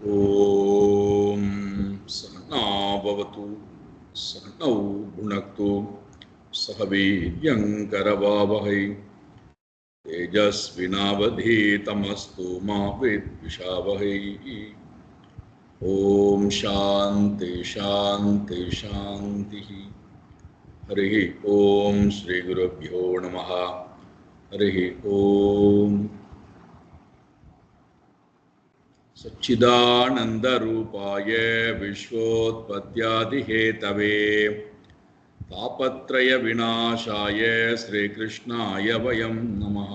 ஓம் சகனா பவது சகனௌ புனக்து சக வீர்யங்கரவாவஹை தேஜஸ்வினாவதீதமஸ்து மா வித்விஷாவஹை. ஓம் சாந்தி சாந்தி சாந்தி. ஹரி ஓம் ஸ்ரீ குருப்யோ நமஹ. ஹரி ஓம். सच्चिदानंदरूपाय विश्वोत्पत्त्यादिहेतवे तापत्रय विनाशाय श्रीकृष्णाय वयं नमः.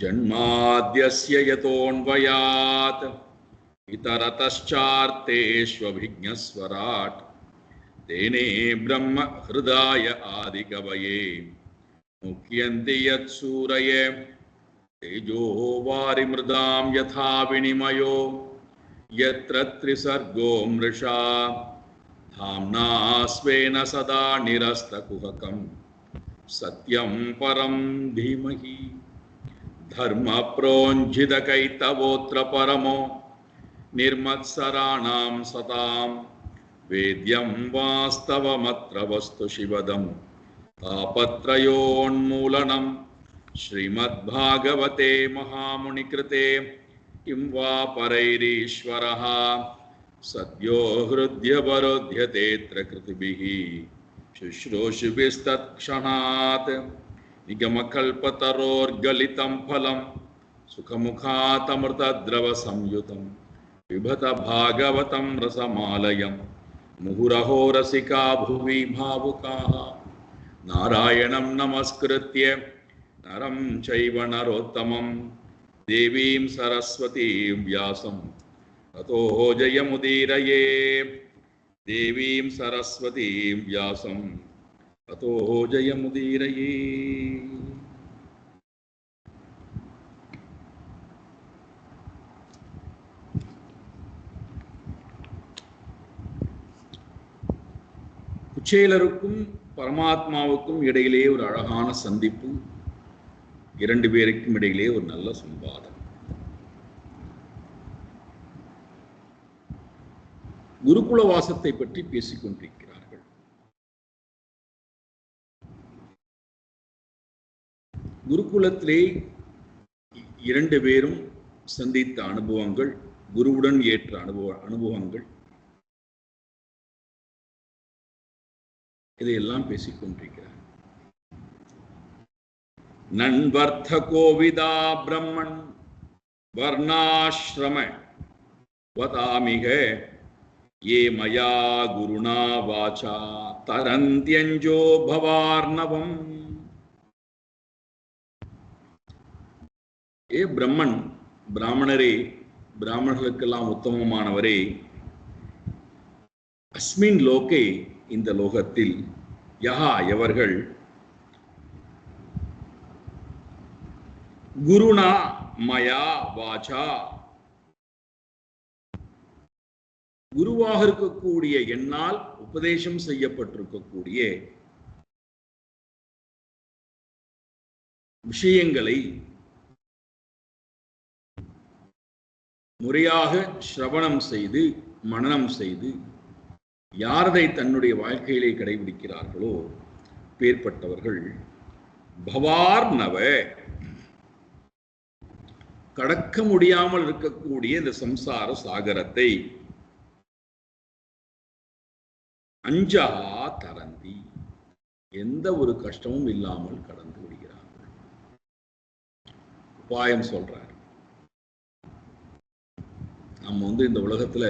जन्माद्यस्य यतोऽन्वयात् इतरतश्चार्तेष्वभिज्ञस्वराट् तेने ब्रह्म हृदाय आदिकवये मुह्यन्ति यत्सूरये तेजो वारिमृदां यथा विनिमयो यत्र त्रिसर्गो मृषा धाम्ना स्वेन सदा निरस्तकुहकं सत्यं परं धीमहि. धर्मप्रोज्झितकैतवोऽत्र परमो निर्मत्सराणां सतां वेद्यं वास्तवमत्र वस्तु शिवदं तापत्रयोन्मूलनम्. श्रीमद्भागवते महामुनिकृते किं वा परैरीश्वरः सद्यो हृद्यवरोध्यतेऽत्र कृतिभिः शुश्रूषुभिस्तत्क्षणात्. निगमकल्पतरोर्गलितं फलं सुखमुखातमृतद्रवसंयुतं पिबत भागवतं रसमालयं मुहुरहो रसिका भुवि भावुकाः. नारायणं नमस्कृत्य नरं चैव नरोत्तमं देवीं सरस्वतीं व्यासं ततो जयमुदीरये. देवीं सरस्वतीं व्यासं ततो जयमुदीरये. குச்சேலருக்கும் பரமாத்மாவுக்கும் இடையிலே ஒரு அழகான சந்திப்பு, இரண்டு பேருக்கும் இடையிலே ஒரு நல்ல சம்பாதம். குருகுல வாசத்தை பற்றி பேசிக் கொண்டிருக்கிறார்கள். குருகுலத்திலே இரண்டு பேரும் சந்தித்த அனுபவங்கள், குருவுடன் ஏற்ற அனுபவங்கள், இதையெல்லாம் பேசிக் கொண்டிருக்கிறார். நன்வர்த்த கோவிதா பிரம்மன் வர்ணாஸ்ரம வதாமிக ஏ மயா குருணா வாசா தரந்தியஞ்சோ பவார்ணவம். ஏ பிரம்மன், பிராமணரே, பிராமணர்களுக்கெல்லாம் உத்தமமானவரே, அஸ்மின் லோகே, இந்த லோகத்தில், யஹா எவர்கள், குருணா மயா வாசா, குருவாக இருக்கக்கூடிய என்னால் உபதேசம் செய்யப்பட்டிருக்கக்கூடிய விஷயங்களை முறையாக சிரவணம் செய்து மனனம் செய்து யாரதை தன்னுடைய வாழ்க்கையிலே கடைபிடிக்கிறார்களோ பேர்பட்டவர்கள் பவார்ணவ, கடக்க முடியாமல் இருக்கக்கூடிய இந்த சம்சார சாகரத்தை அஞ்சா தரந்தி, எந்த ஒரு கஷ்டமும் இல்லாமல் கடந்து விடுகிறார்கள். உபாயம் சொல்றார். நம்ம இந்த உலகத்துல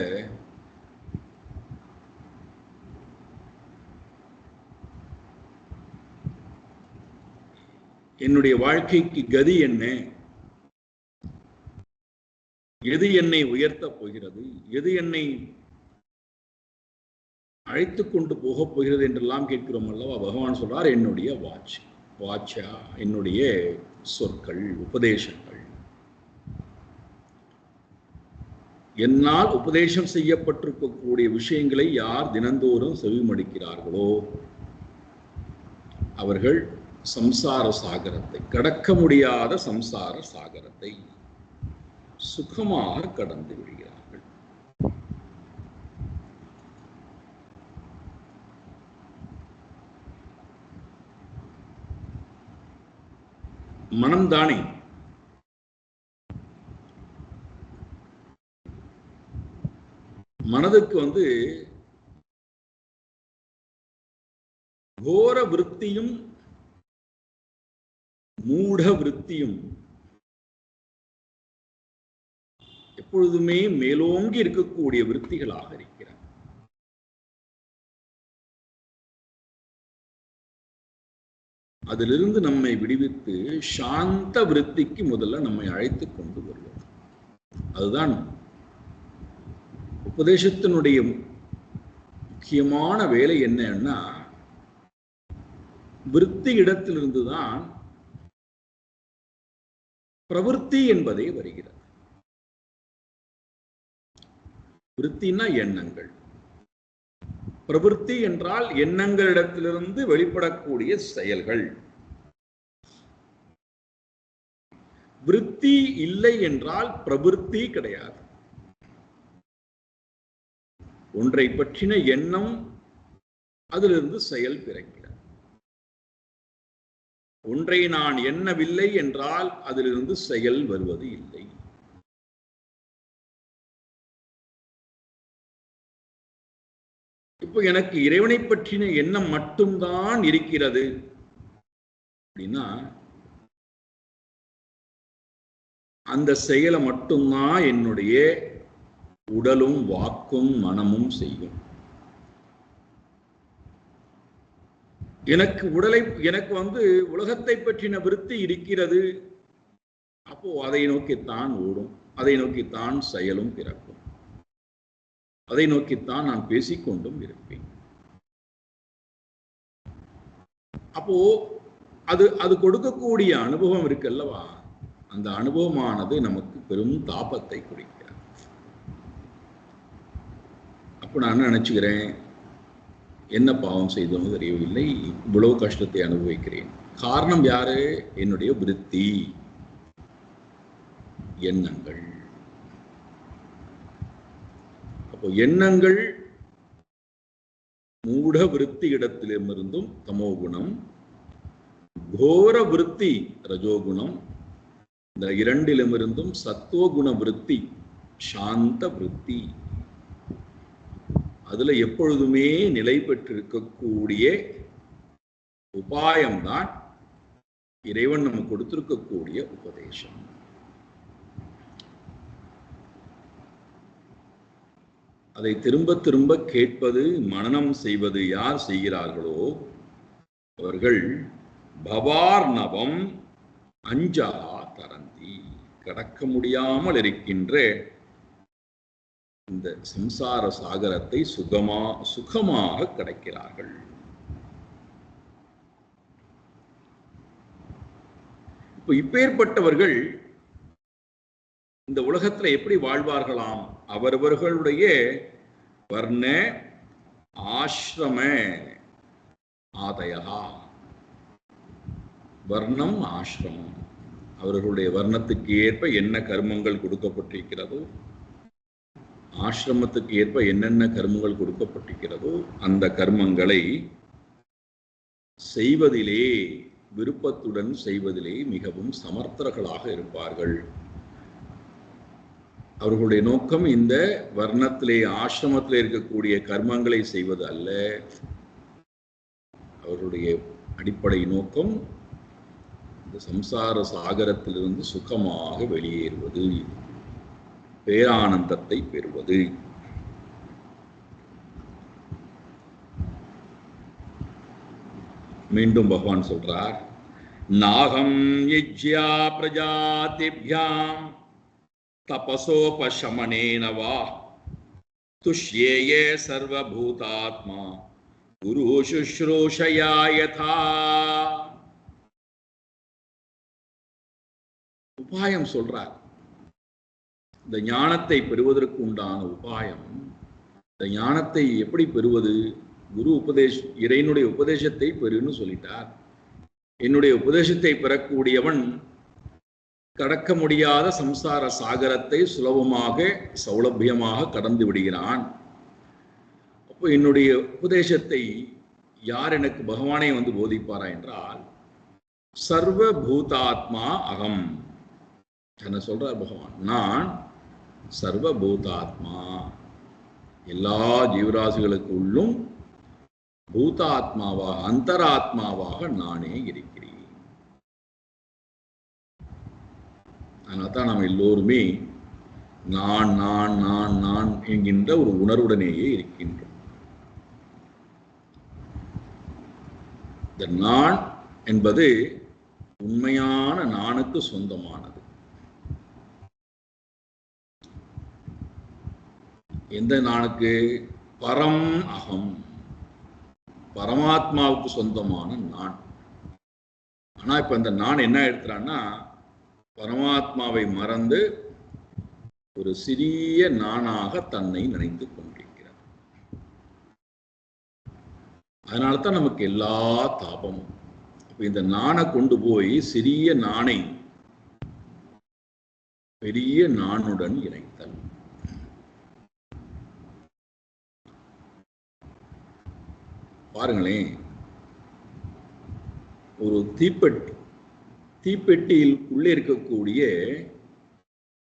என்னுடைய வாழ்க்கைக்கு கதி என்ன, எது என்னை உயர்த்தப் போகிறது, எது என்னை அழைத்து கொண்டு போகப் போகிறது என்றெல்லாம் கேட்கிறோம் அல்லவா. பகவான் சொல்றார், என்னுடைய வாச்சா, என்னுடைய சொற்கள், உபதேசங்கள், என்னால் உபதேசம் செய்யப்பட்டிருக்கக்கூடிய விஷயங்களை யார் தினந்தோறும் செவிமடிக்கிறார்களோ அவர்கள் சம்சார சாகரத்தை, கடக்க முடியாத சம்சார சாகரத்தை, சுகமாக கடந்து விடுகிறார்கள். மனம்தானே மனதுக்கு கோர விருத்தியும் மூட விருத்தியும் எப்பொழுதுமே மேலோங்கி இருக்கக்கூடிய விருத்திகளாக இருக்கிறார். அதிலிருந்து நம்மை விடுவித்து சாந்த விருத்திக்கு முதல்ல நம்மை அழைத்து கொண்டு வருவோம். அதுதான் உபதேசத்தினுடைய முக்கியமான வேலை என்னன்னா, விருத்தி இடத்திலிருந்துதான் பிரவருத்தி என்பதே வருகிறது. விருத்தினா எண்ணங்கள், பிரவருத்தி என்றால் எண்ணங்களிடத்திலிருந்து வெளிப்படக்கூடிய செயல்கள். விருத்தி இல்லை என்றால் பிரவருத்தி கிடையாது. ஒன்றை பற்றின எண்ணம், அதிலிருந்து செயல் பிறக்கிறது. ஒன்றை நான் எண்ணவில்லை என்றால் அதிலிருந்து செயல் வருவது இல்லை. இப்போ எனக்கு இறைவனை பற்றின எண்ணம் மட்டும்தான் இருக்கிறது அப்படின்னா, அந்த செயலை மட்டும்தான் என்னுடைய உடலும் வாக்கும் மனமும் செய்யும். எனக்கு உலகத்தை பற்றின விருத்தி இருக்கிறது, அப்போ அதை நோக்கித்தான் ஓடும், அதை நோக்கித்தான் செயலும் பிறக்கும், அதை நோக்கித்தான் நான் பேசிக்கொண்டும் இருப்பேன். அப்போ அது கொடுக்கக்கூடிய அனுபவம் இருக்குல்லவா, அந்த அனுபவமானது நமக்கு பெரும் தாபத்தை கொடுக்கிறது. அப்போ நான் நினைச்சுக்கிறேன், என்ன பாவம் செய்தோம் தெரியவில்லை, இவ்வளவு கஷ்டத்தை அனுபவிக்கிறேன். காரணம் யாரு? என்னுடைய விருத்தி, எண்ணங்கள். அப்போ எண்ணங்கள் மூட விருத்தி இடத்திலிருந்தும் தமோகுணம், கோர விருத்தி ரஜோகுணம், இந்த இரண்டிலுமிருந்தும் சத்துவகுண விருத்தி சாந்த விருத்தி. அதுல எப்பொழுதுமே நிலை பெற்றிருக்கக்கூடிய உபாயம்தான் இறைவன் நமக்கு கொடுத்திருக்கக்கூடிய உபதேசம். அதை திரும்ப திரும்ப கேட்பது, மனனம் செய்வது யார் செய்கிறார்களோ அவர்கள் பவார்ணவம் அஞ்சா தரந்தி, கடக்க முடியாமல் இருக்கின்ற இந்த சம்சார சாகரத்தை சுகமாக கடக்கிறார்கள். இப்பேற்பட்டவர்கள் இந்த உலகத்துல எப்படி வாழ்வார்களாம்? அவரவர்களுடைய வர்ண ஆசிரம ஆதயா, வர்ணம் ஆசிரமம், அவர்களுடைய வர்ணத்துக்கு ஏற்ப என்ன கர்மங்கள் கொடுக்கப்பட்டிருக்கிறதோ, ஆசிரமத்துக்கு ஏற்ப என்னென்ன கர்மங்கள் கொடுக்கப்பட்டிருக்கிறதோ அந்த கர்மங்களை செய்வதிலே, விருப்பத்துடன் செய்வதிலே மிகவும் சமர்த்தர்களாக இருப்பார்கள். அவர்களுடைய நோக்கம் இந்த வர்ணத்திலே, ஆசிரமத்திலே இருக்கக்கூடிய கர்மங்களை செய்வது அல்ல. அவர்களுடைய அடிப்படை நோக்கம் இந்த சம்சார சாகரத்திலிருந்து சுகமாக வெளியேறுவது, பேரானந்தத்தை பெறுவது. மீண்டும் பகவான் சொல்றார், நாகம் யஜ்யா பிரஜாதிப்யாம் தபசோபசமனேன வா துஷ்யேயே சர்வபூதாத்மா குரு சுஷ்ரூஷயா யதா. உபாயம் சொல்றார். இந்த ஞானத்தை பெறுவதற்கு உண்டான உபாயம், இந்த ஞானத்தை எப்படி பெறுவது? குரு இறைவனுடைய உபதேசத்தை பெறுன்னு சொல்லிட்டார். என்னுடைய உபதேசத்தை பெறக்கூடியவன் கடக்க முடியாத சம்சார சாகரத்தை சுலபமாக சௌலபியமாக கடந்து விடுகிறான். அப்போ என்னுடைய உபதேசத்தை யார் எனக்கு பகவானே வந்து போதிப்பாரா என்றால், சர்வ பூதாத்மா அகம். என்ன சொல்றார் பகவான்? நான் சர்வ பூதாத்மா, எல்லா ஜீவராசிகளுக்கு உள்ளும் பூதாத்மாவாக அந்தராத்மாவாக நானே இருக்கிறேன். அதனால்தான் நாம் எல்லோருமே நான் நான் நான் நான் என்கின்ற ஒரு உணர்வுடனேயே இருக்கின்றோம். இந்த நான் என்பது உண்மையான நானுக்கு சொந்தமானது. எந்த நானுக்கு? பரம் அகம், பரமாத்மாவுக்கு சொந்தமான நான். ஆனா இப்ப இந்த நான் என்ன எடுத்துறான்னா, பரமாத்மாவை மறந்து ஒரு சிறிய நானாக தன்னை நினைத்துக் கொண்டிருக்கிறார். அதனால்தான் நமக்கு எல்லா தாபமும். இந்த நானை கொண்டு போய் சிறிய நானை பெரிய நானுடன் இணைத்தல். பாருங்களேன், ஒரு தீப்பெட்டியில் உள்ளே இருக்கக்கூடிய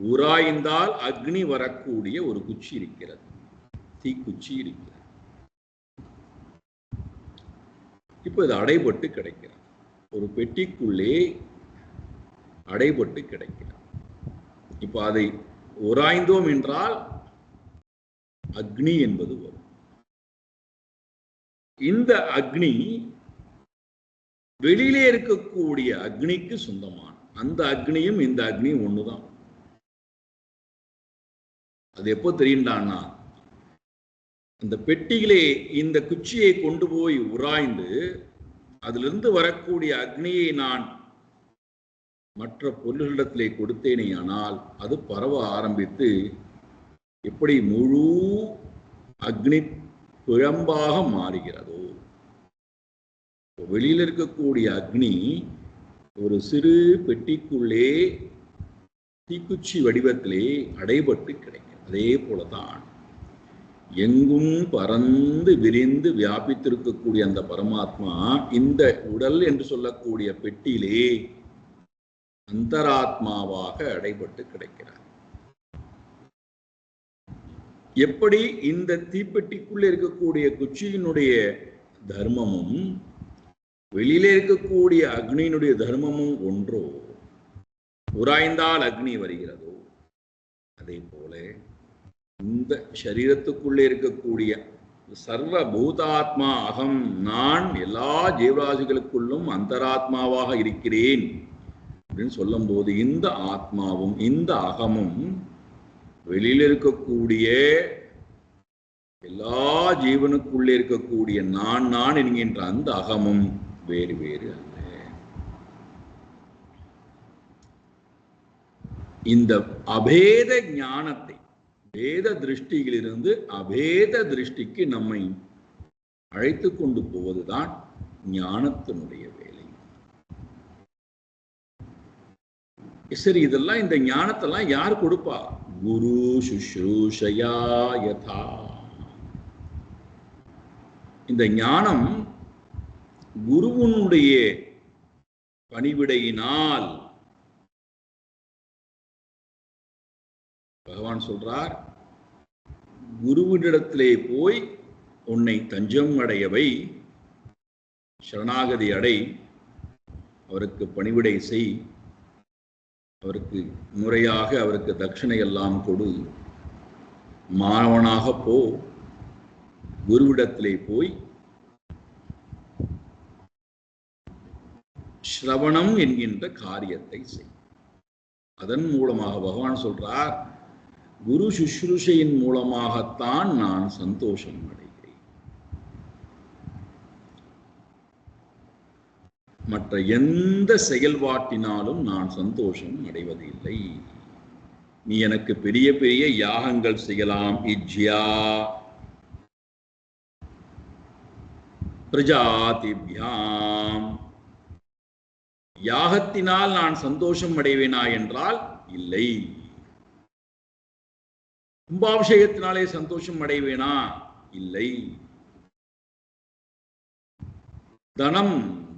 உராய்ந்தால் அக்னி வரக்கூடிய ஒரு குச்சி இருக்கிறது, தீக்குச்சி இருக்கிறது. இப்ப இது அடைபட்டு கிடைக்கிறது, ஒரு பெட்டிக்குள்ளே அடைபட்டு கிடைக்கிறது. இப்ப அதை உராய்ந்தோம் என்றால் அக்னி என்பது வரும். இந்த அக்னி வெளியிலே இருக்கக்கூடிய அக்னிக்கு சொந்தமான, அந்த அக்னியும் இந்த அக்னியும் ஒண்ணுதான். அது எப்போ தெரியுண்டான்னா, அந்த பெட்டியிலே இந்த குச்சியை கொண்டு போய் உராய்ந்து அதிலிருந்து வரக்கூடிய அக்னியை நான் மற்ற பொருள்களிடத்திலே கொடுத்தேனே ஆனால் அது பரவ ஆரம்பித்து எப்படி முழு அக்னி பிழம்பாக மாறுகிறதோ, வெளியில் இருக்கக்கூடிய அக்னி ஒரு சிறு பெட்டிக்குள்ளே தீக்குச்சி வடிவத்திலே அடைபட்டு கிடைக்கும். அதே போலதான் எங்கும் பறந்து விரிந்து வியாபித்திருக்கக்கூடிய அந்த பரமாத்மா இந்த உடல் என்று சொல்லக்கூடிய பெட்டியிலே அந்தராத்மாவாக அடைபட்டு கிடைக்கிறார். எப்படி இந்த தீப்பெட்டிக்குள்ளே இருக்கக்கூடிய குச்சியினுடைய தர்மமும் வெளியிலே இருக்கக்கூடிய அக்னியினுடைய தர்மமும் ஒன்றோ, உராய்ந்தால் அக்னி வருகிறதோ, அதே போல இந்த சரீரத்துக்குள்ளே இருக்கக்கூடிய சர்வ பூதாத்மா அகம், நான் எல்லா ஜீவராசிகளுக்குள்ளும் அந்தராத்மாவாக இருக்கிறேன் அப்படின்னு சொல்லும் போது இந்த ஆத்மாவும் இந்த அகமும் வெளியில் இருக்கக்கூடிய எல்லா ஜீவனுக்குள்ளே இருக்கக்கூடிய நான் நான் என்கின்ற அந்த அகமும் வேறு வேறு அல்ல. இந்த அபேத ஞானத்தை பேத திருஷ்டியிலிருந்து அபேத திருஷ்டிக்கு நம்மை அழைத்து கொண்டு போவதுதான் ஞானத்தினுடைய வேலை. சரி, இதெல்லாம் இந்த ஞானத்தெல்லாம் யார் கொடுப்பா? குரு சுஷ்ரூஷயா யதா. இந்த ஞானம் குருவனுடைய பணிவிடையினால். பகவான் சொல்றார், குருவினிடத்திலே போய் உன்னை தஞ்சம் அடையவை, சரணாகதி அடை, அவருக்கு பணிவிடை செய், அவருக்கு முறையாக அவருக்கு தட்சிணை எல்லாம் கொடு, மாணவனாக போ, குருவிடத்திலே போய் ஸ்ரவணம் என்கின்ற காரியத்தை செய். அதன் மூலமாக பகவான் சொல்றார், குரு சுஷ்ரூஷையின் மூலமாகத்தான் நான் சந்தோஷம் அடைகிறேன். மற்ற எந்த செயல்பாட்டினாலும் நான் சந்தோஷம் அடைவதில்லை. நீ எனக்கு பெரிய பெரிய யாகங்கள் செய்யலாம், இஜ்யா பிரஜாதிபியாம், யாகத்தினால் நான் சந்தோஷம் அடைவேனா என்றால் இல்லை. கும்பாபிஷேகத்தினாலே சந்தோஷம் அடைவேனா? இல்லை. தனம்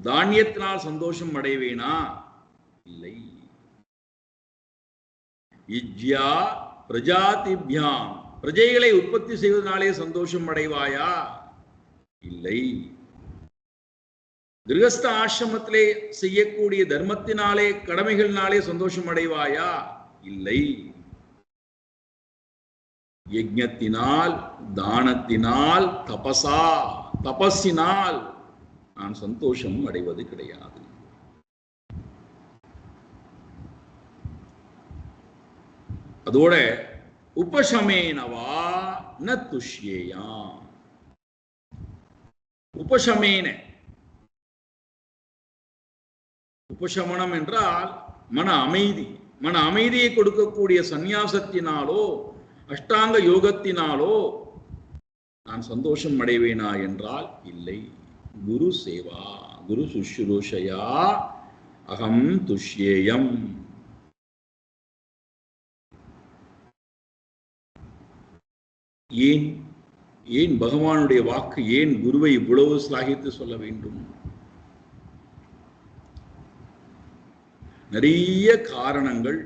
தானியத்தினால் சந்தோஷம் அடைவேனா? இல்லை. இஜ்யா பிரஜாதிபியாம் பிரஜைகளை உற்பத்தி செய்வதனாலே சந்தோஷம் அடைவாயா? இல்லை. கிரகஸ்த ஆசிரமத்திலே செய்யக்கூடிய தர்மத்தினாலே கடமைகளினாலே சந்தோஷம் அடைவாயா? இல்லை. யஜ்ஞத்தினால் தானத்தினால் தபஸினால் நான் சந்தோஷம் அடைவது கிடையாது. அதோட உபசமேனவா ந துஷ்யேயா. உபசமேன, உபசமனம் என்றால் மன அமைதி. மன அமைதியை கொடுக்கக்கூடிய சந்நியாசத்தினாலோ அஷ்டாங்க யோகத்தினாலோ நான் சந்தோஷம் அடைவேனா என்றால் இல்லை. குரு சேவா குரு சுஷ்ரூஷயா அகம் துஷ்யேயம். ஏன் ஏன் பகவானுடைய வாக்கு, ஏன் குருவை இவ்வளவு சிலாகித்து சொல்ல வேண்டும்? நிறைய காரணங்கள்.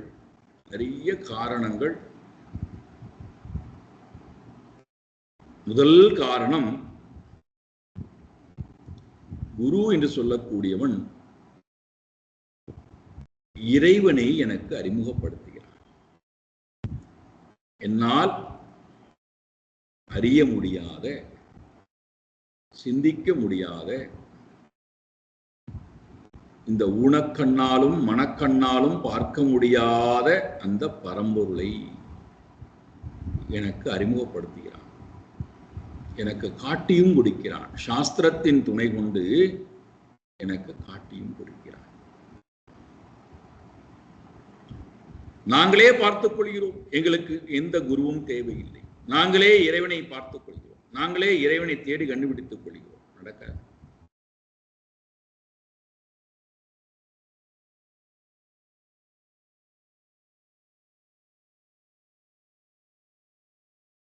முதல் காரணம், குரு என்று சொல்லக்கூடியவன் இறைவனை எனக்கு அறிமுகப்படுத்துகிறான். என்னால் அறிய முடியாத, சிந்திக்க முடியாத, இந்த ஊனக்கண்ணாலும் மனக்கண்ணாலும் பார்க்க முடியாத அந்த பரம்பொருளை எனக்கு அறிமுகப்படுத்துகிறான், எனக்கு காட்டியும் கொடுக்கிறான். சாஸ்திரத்தின் துணை கொண்டு எனக்கு காட்டியும் கொடுக்கிறான். நாங்களே பார்த்துக் கொள்கிறோம், எங்களுக்கு எந்த குருவும் தேவையில்லை. நாங்களே இறைவனை பார்த்துக் கொள்கிறோம், நாங்களே இறைவனை தேடி கண்டுபிடித்துக் கொள்கிறோம். நடக்க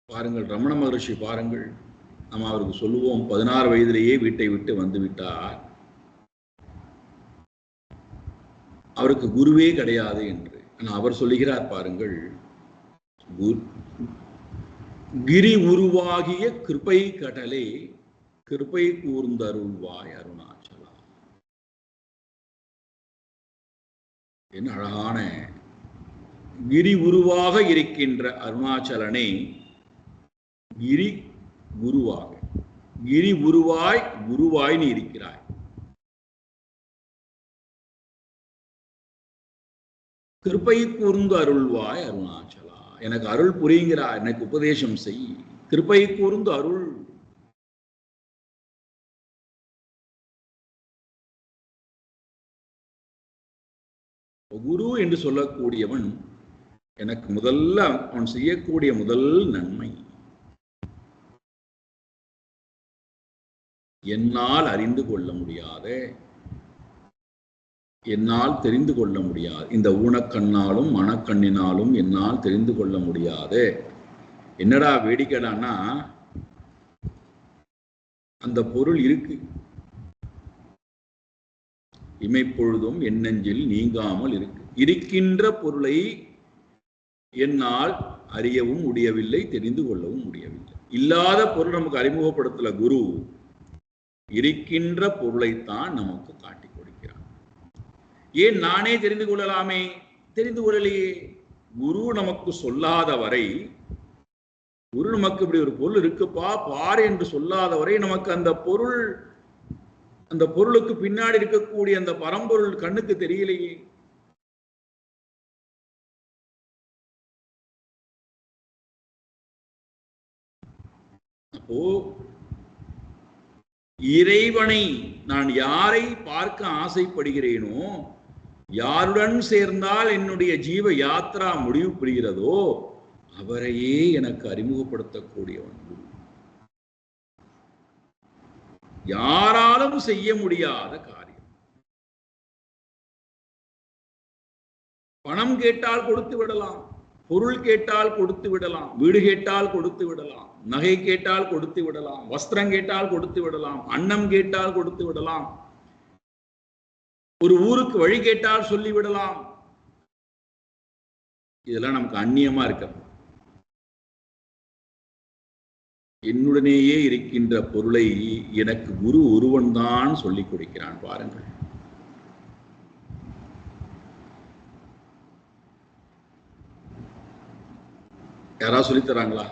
பாருங்கள், ரமண மகரிஷி பாருங்கள். நம்ம அவருக்கு சொல்லுவோம் 16 வயதிலேயே வீட்டை விட்டு வந்து விட்டார், அவருக்கு குருவே கிடையாது என்று. ஆனால் அவர் சொல்லுகிறார் பாருங்கள், கிரி உருவாகிய கிருபை கடலே கிருபை கூர்ந்தருள்வாய் அருணாச்சலா. என்ன அழகான கிரி உருவாக இருக்கின்ற அருணாச்சலனே, கிரி குருவாக, கிரி உருவாய் குருவாய் நீ இருக்கிறாய். கிருபை கூர்ந்து அருள்வாய் அருணாச்சலா. எனக்கு அருள் புரியுங்கிறாய், எனக்கு உபதேசம் செய். கிருபை கூர்ந்து அருள். குரு என்று சொல்லக்கூடியவன் எனக்கு முதல்ல அவன் செய்யக்கூடிய முதல் நன்மை, என்னால் அறிந்து கொள்ள முடியாத, என்னால் தெரிந்து கொள்ள முடியாது, இந்த ஊனக்கண்ணாலும் மனக்கண்ணினாலும் என்னால் தெரிந்து கொள்ள முடியாத, என்னடா வேடிக்கைடான்னா அந்த பொருள் இருக்கு, இமைப்பொழுதும் என் நெஞ்சில் நீங்காமல் இருக்கு. இருக்கின்ற பொருளை என்னால் அறியவும் முடியவில்லை, தெரிந்து கொள்ளவும் முடியவில்லை. இல்லாத பொருள் நமக்கு அறிமுகப்படுத்தல குரு, இருக்கின்ற பொருளைத்தான் நமக்கு காட்டி கொடுக்கிறான். ஏன் நானே தெரிந்து கொள்ளலாமே? தெரிந்து கொள்ளலையே. குரு நமக்கு சொல்லாத வரை, குரு நமக்கு இப்படி ஒரு பொருள் இருக்குப்பா பாரு என்று சொல்லாத வரை நமக்கு அந்த பொருள், அந்த பொருளுக்கு பின்னாடி இருக்கக்கூடிய அந்த பரம்பொருள் கண்ணுக்கு தெரியலையே. அப்போ இறைவனை நான் யாரை பார்க்க ஆசைப்படுகிறேனோ, யாருடன் சேர்ந்தால் என்னுடைய ஜீவ யாத்ரா முடிவு பெறுகிறதோ அவரையே எனக்கு அறிமுகப்படுத்தக்கூடியவன் குரு. யாராலும் செய்ய முடியாத காரியம், பணம் கேட்டால் கொடுத்து விடலாம், பொருள் கேட்டால் கொடுத்து விடலாம், வீடு கேட்டால் கொடுத்து விடலாம், நகை கேட்டால் கொடுத்து விடலாம், வஸ்திரம் கேட்டால் கொடுத்து விடலாம், அன்னம் கேட்டால் கொடுத்து விடலாம், ஒரு ஊருக்கு வழி கேட்டால் சொல்லிவிடலாம். இதெல்லாம் நமக்கு அந்நியமா இருக்க. என்னுடனேயே இருக்கின்ற பொருளை எனக்கு குரு ஒருவன் தான் சொல்லிக் கொடுக்கிறான். பாருங்கள், யாரா சொல்லித் தராங்களா?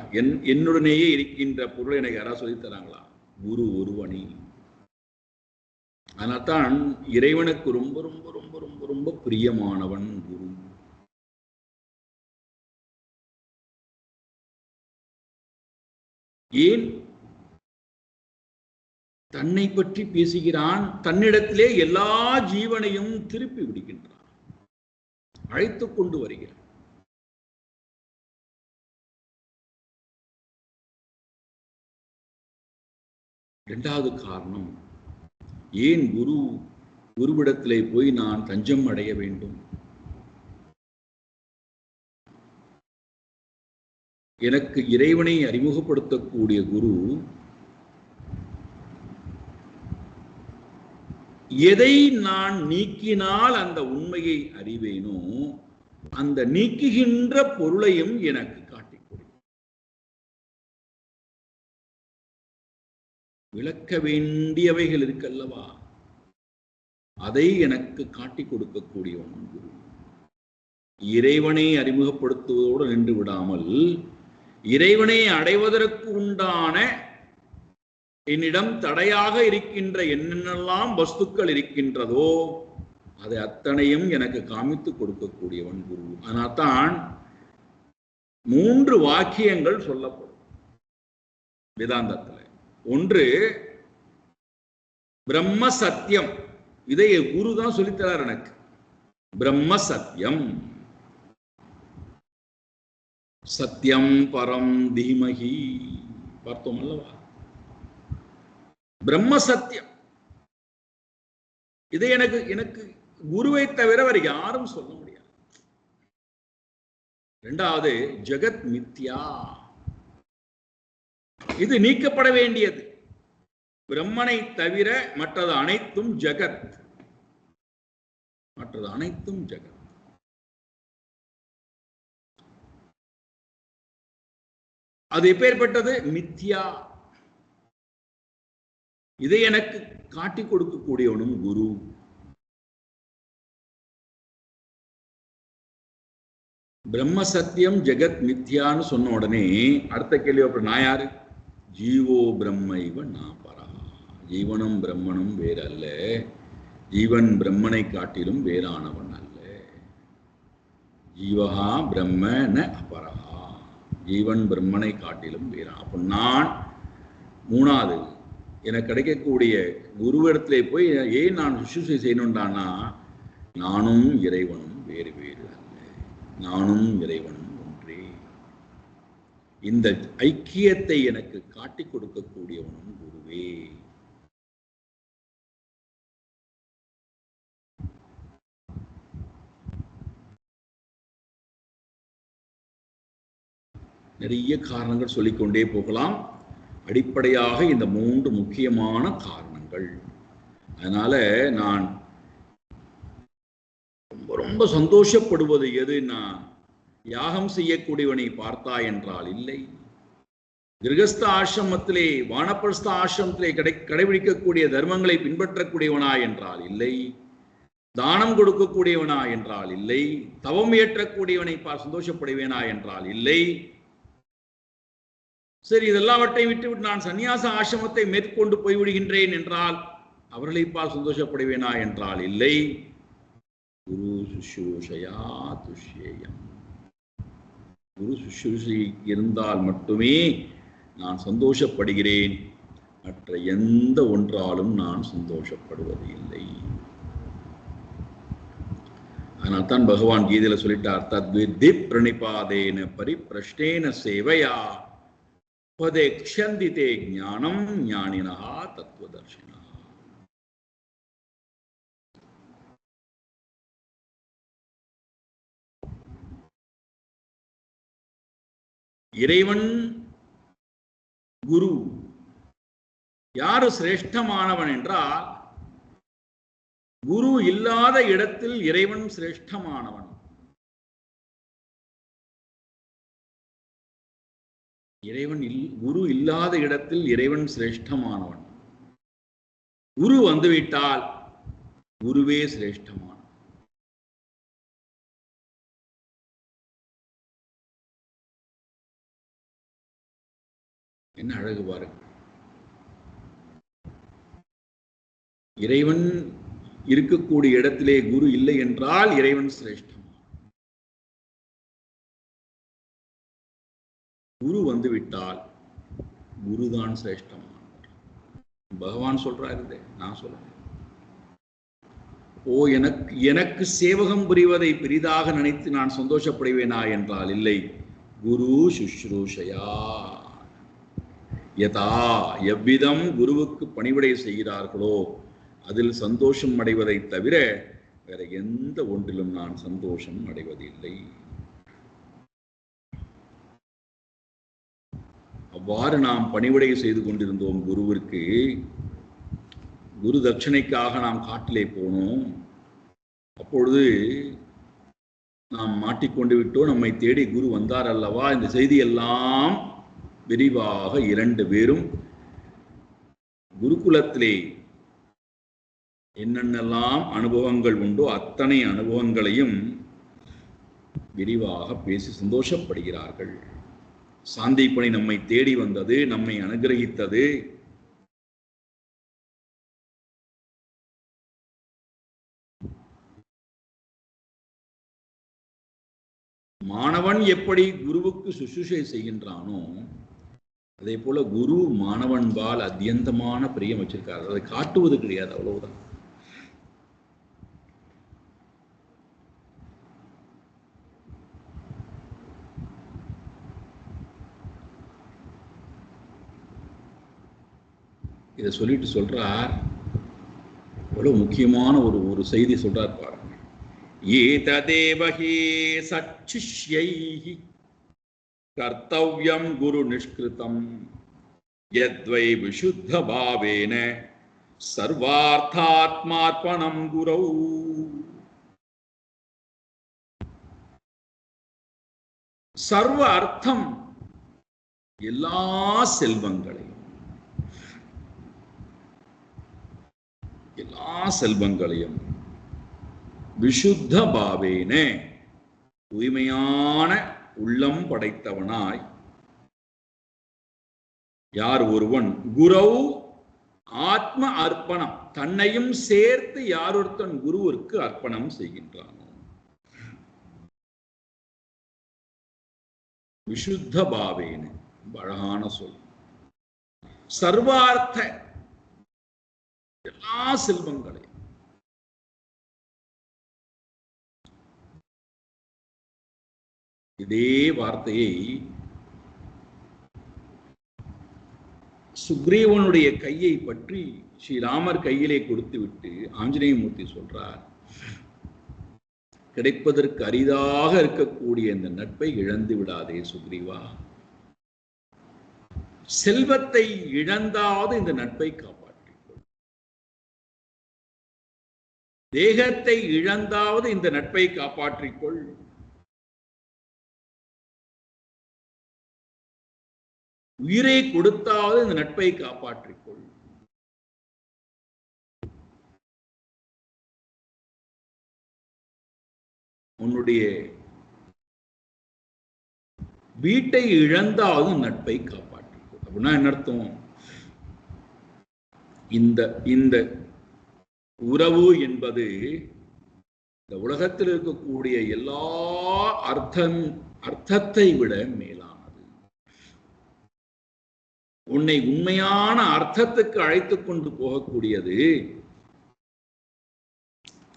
என்னுடனேயே இருக்கின்ற பொருளை எனக்கு யாரா சொல்லித் தராங்களா? குரு ஒருவனே. அதனால்தான் இறைவனுக்கு ரொம்ப ரொம்ப ரொம்ப ரொம்ப ரொம்ப பிரியமானவன் குரு. ஏன் தன்னை பற்றி பேசுகிறான்? தன்னிடத்திலே எல்லா ஜீவனையும் திருப்பி விடுகின்றான், அழைத்துக் கொண்டு வருகிறான். இரண்டாவது காரணம், ஏன் குருவிடத்திலே போய் நான் தஞ்சம் அடைய வேண்டும்? எனக்கு இறைவனை அறிமுகப்படுத்தக்கூடிய குரு எதை நான் நீக்கினால் அந்த உண்மையை அறிவேனோ அந்த நீக்குகின்ற பொருளையும் எனக்கு காட்டிக் கொடுக்கும். விளக்க வேண்டியவைகள் இருக்கல்லவா, அதை எனக்கு காட்டிக் கொடுக்கக்கூடியவன் குரு. இறைவனை அறிமுகப்படுத்துவதோடு நின்று விடாமல் இறைவனை அடைவதற்கு உண்டான என்னிடம் தடையாக இருக்கின்ற என்னென்னலாம் வஸ்துக்கள் இருக்கின்றதோ அதை அத்தனையும் எனக்கு காமித்துக் கொடுக்கக்கூடியவன் குரு. அதனால்தான் 3 வாக்கியங்கள் சொல்லப்படும் வேதாந்தத்தில். ஒன்று பிரம்ம சத்தியம், இதை குரு தான் சொல்லித்தரார் எனக்கு. பிரம்ம சத்தியம், சத்தியம் பரம் தீமகி பார்த்தோம் அல்லவா? பிரம்ம சத்தியம், இதை எனக்கு குருவை தவிர வேறு யாரும் சொல்ல முடியாது. இரண்டாவது ஜெகத் மித்யா, இது நீக்கப்பட வேண்டியது. பிரம்மனை தவிர மற்றது அனைத்தும் ஜெகத், மற்றது அனைத்தும் ஜெகத். அது எப்பேற்பட்டது? மித்யா. இதை எனக்கு காட்டிக் கொடுக்கக்கூடியவனும் குரு. பிரம்ம சத்தியம் ஜெகத் மித்யான்னு சொன்ன உடனே அடுத்த கேள்வி, அப்புறம் நான் யாரு? ஜீவோ பிரம்ம இவ நான் பரா. ஜீவனும் பிரம்மனும் வேற அல்ல, ஜீவன் பிரம்மனை காட்டிலும் வேறானவன் அல்ல. ஜீவஹா பிரம்ம ந அபரஹா, ஜீவன் பிரம்மனை காட்டிலும் வேறான். அப்ப நான் மூணாவது எனக்கு கிடைக்கக்கூடிய குருவிடத்திலே போய் ஏன் நான் சுசுசை செய்யணும்டானா, நானும் இறைவனும் வேறு வேறு அல்ல, நானும் இறைவனும் ஒன்றே. இந்த ஐக்கியத்தை எனக்கு காட்டிக் கொடுக்கக்கூடியவனும் குருவே. நிறைய காரணங்கள் சொல்லிக்கொண்டே போகலாம். அடிப்படையாக இந்த 3 முக்கியமான காரணங்கள். அதனால நான் ரொம்ப ரொம்ப சந்தோஷப்படுவது எதுனா, யாகம் செய்யக்கூடியவனை பார்த்தா என்றால் இல்லை, கிரகஸ்த ஆசிரமத்திலே வானப்பிரஸ்த ஆசிரமத்திலே கடைபிடிக்கக்கூடிய தர்மங்களை பின்பற்றக்கூடியவனா என்றால் இல்லை, தானம் கொடுக்கக்கூடியவனா என்றால் இல்லை, தவம் ஏற்றக்கூடியவனை சந்தோஷப்படுவேனா என்றால் இல்லை. சரி, இதெல்லாவற்றையும் விட்டுவிட்டு நான் சன்னியாச ஆசிரமத்தை மேற்கொண்டு போய்விடுகின்றேன் என்றால் அவர்களை சந்தோஷப்படுவேனா என்றால் இல்லை. குரு சுஷ்ரூஷயா துஷ்யேயம், குரு சுஷ்ரூஷை இருந்தால் மட்டுமே நான் சந்தோஷப்படுகிறேன், மற்ற எந்த ஒன்றாலும் நான் சந்தோஷப்படுவது இல்லை. அதனால் தான் பகவான் கீதையில சொல்லிட்டார், தத்வித்தி பிரணிபாதேன பரிப்ரஷ்டேன சேவையா பதேக்ஷந்திதே ஞானம் ஞானினா தத்துவதர்ஷினா. இறைவன் குரு. யாரு சிரேஷ்டமானவன் என்றால், குரு இல்லாத இடத்தில் இறைவன் சிரேஷ்டமானவன். குரு இல்லாத இடத்தில் இறைவன் சிரேஷ்டமானவன். குரு வந்துவிட்டால் குருவே சிரேஷ்டமானவன். என்ன அழகு பாருங்க. இறைவன் இருக்கக்கூடிய இடத்திலே குரு இல்லை என்றால் இறைவன் சிரேஷ்டம். குரு வந்துவிட்டால் குருதான் சிரேஷ்டமானவர். பகவான் சொல்றாரு, நான் சொல்றேன். ஓ, எனக்கு சேவகம் புரிவதை பெரிதாக நினைத்து நான் சந்தோஷப்படுவேனா என்றால் இல்லை. குரு சுஷ்ரூஷயா யதா, எவ்விதம் குருவுக்கு பணிவிடை செய்கிறார்களோ அதில் சந்தோஷம் அடைவதை தவிர வேற எந்த ஒன்றிலும் நான் சந்தோஷம் அடைவதில்லை. அவ்வாறு நாம் பணிவிடை செய்து கொண்டிருந்தோம் குருவிற்கு. குரு தட்சணைக்காக நாம் காட்டிலே போனோம். அப்பொழுது நாம் மாட்டிக்கொண்டு விட்டோம். நம்மை தேடி குரு வந்தார் அல்லவா. இந்த செய்தியெல்லாம் விரிவாக 2 பேரும் குருகுலத்திலே என்னென்னலாம் அனுபவங்கள் உண்டோ அத்தனை அனுபவங்களையும் விரிவாக பேசி சந்தோஷப்படுகிறார்கள். சாந்திப்பணி நம்மை தேடி வந்தது, நம்மை அனுகிரகித்தது. மாணவன் எப்படி குருவுக்கு சுசுஷை செய்கின்றானோ அதே போல குரு மாணவன்பால் அத்தியந்தமான பிரியம் வச்சிருக்காரு. அதை காட்டுவது கிடையாது, அவ்வளவுதான். இதை சொல்லிட்டு சொல்றார், எவ்வளவு முக்கியமான ஒரு செய்தி சொல்றார் பாருங்க. ஏததேவஹி சச்சிஷ்யைஹி கர்த்தவ்யம் குரு நிஷ்கிருதம் யத்வை விசுத்த பாவேன சர்வார்த்தாத்மார்ப்பணம் குரௌ. சர்வ அர்த்தம், எல்லா செல்வங்களையும், எல்லா செல்வங்களையும் விசுத்த பாவேன, தூய்மையான உள்ளம் படைத்தவனாய் யார் ஒருவன் குரௌ ஆத்ம அர்ப்பணம், தன்னையும் சேர்த்து யார் ஒருத்தன் குருவிற்கு அர்ப்பணம் செய்கின்றானோ, விசுத்த பாவேன, அழகான சொல். சர்வார்த்த, எல்லா செல்வங்களையும், இதே வார்த்தையை சுக்ரீவனுடைய கையை பற்றி ஸ்ரீராமர் கையிலே கொடுத்து விட்டு ஆஞ்சநேயமூர்த்தி சொல்றார், கிடைப்பதற்கு அரிதாக இருக்கக்கூடிய இந்த நட்பை இழந்து விடாதே சுக்ரீவா. செல்வத்தை இழந்தாவது இந்த நட்பை காப்பாற்றிக்கொள், தேகத்தை இழந்தாவது இந்த நட்பை காப்பாற்றிக்கொள், உயிரை கொடுத்தாவது இந்த நட்பை காப்பாற்றிக்கொள். உன்னுடைய வீட்டை இழந்தாவது நட்பை காப்பாற்றிக்கொள். அப்படின்னா என்ன அர்த்தம்? இந்த உறவு என்பது இந்த உலகத்தில் இருக்கக்கூடிய எல்லா அர்த்தத்தை விட மேலானது. உன்னை உண்மையான அர்த்தத்துக்கு அழைத்துக் கொண்டு போகக்கூடியது.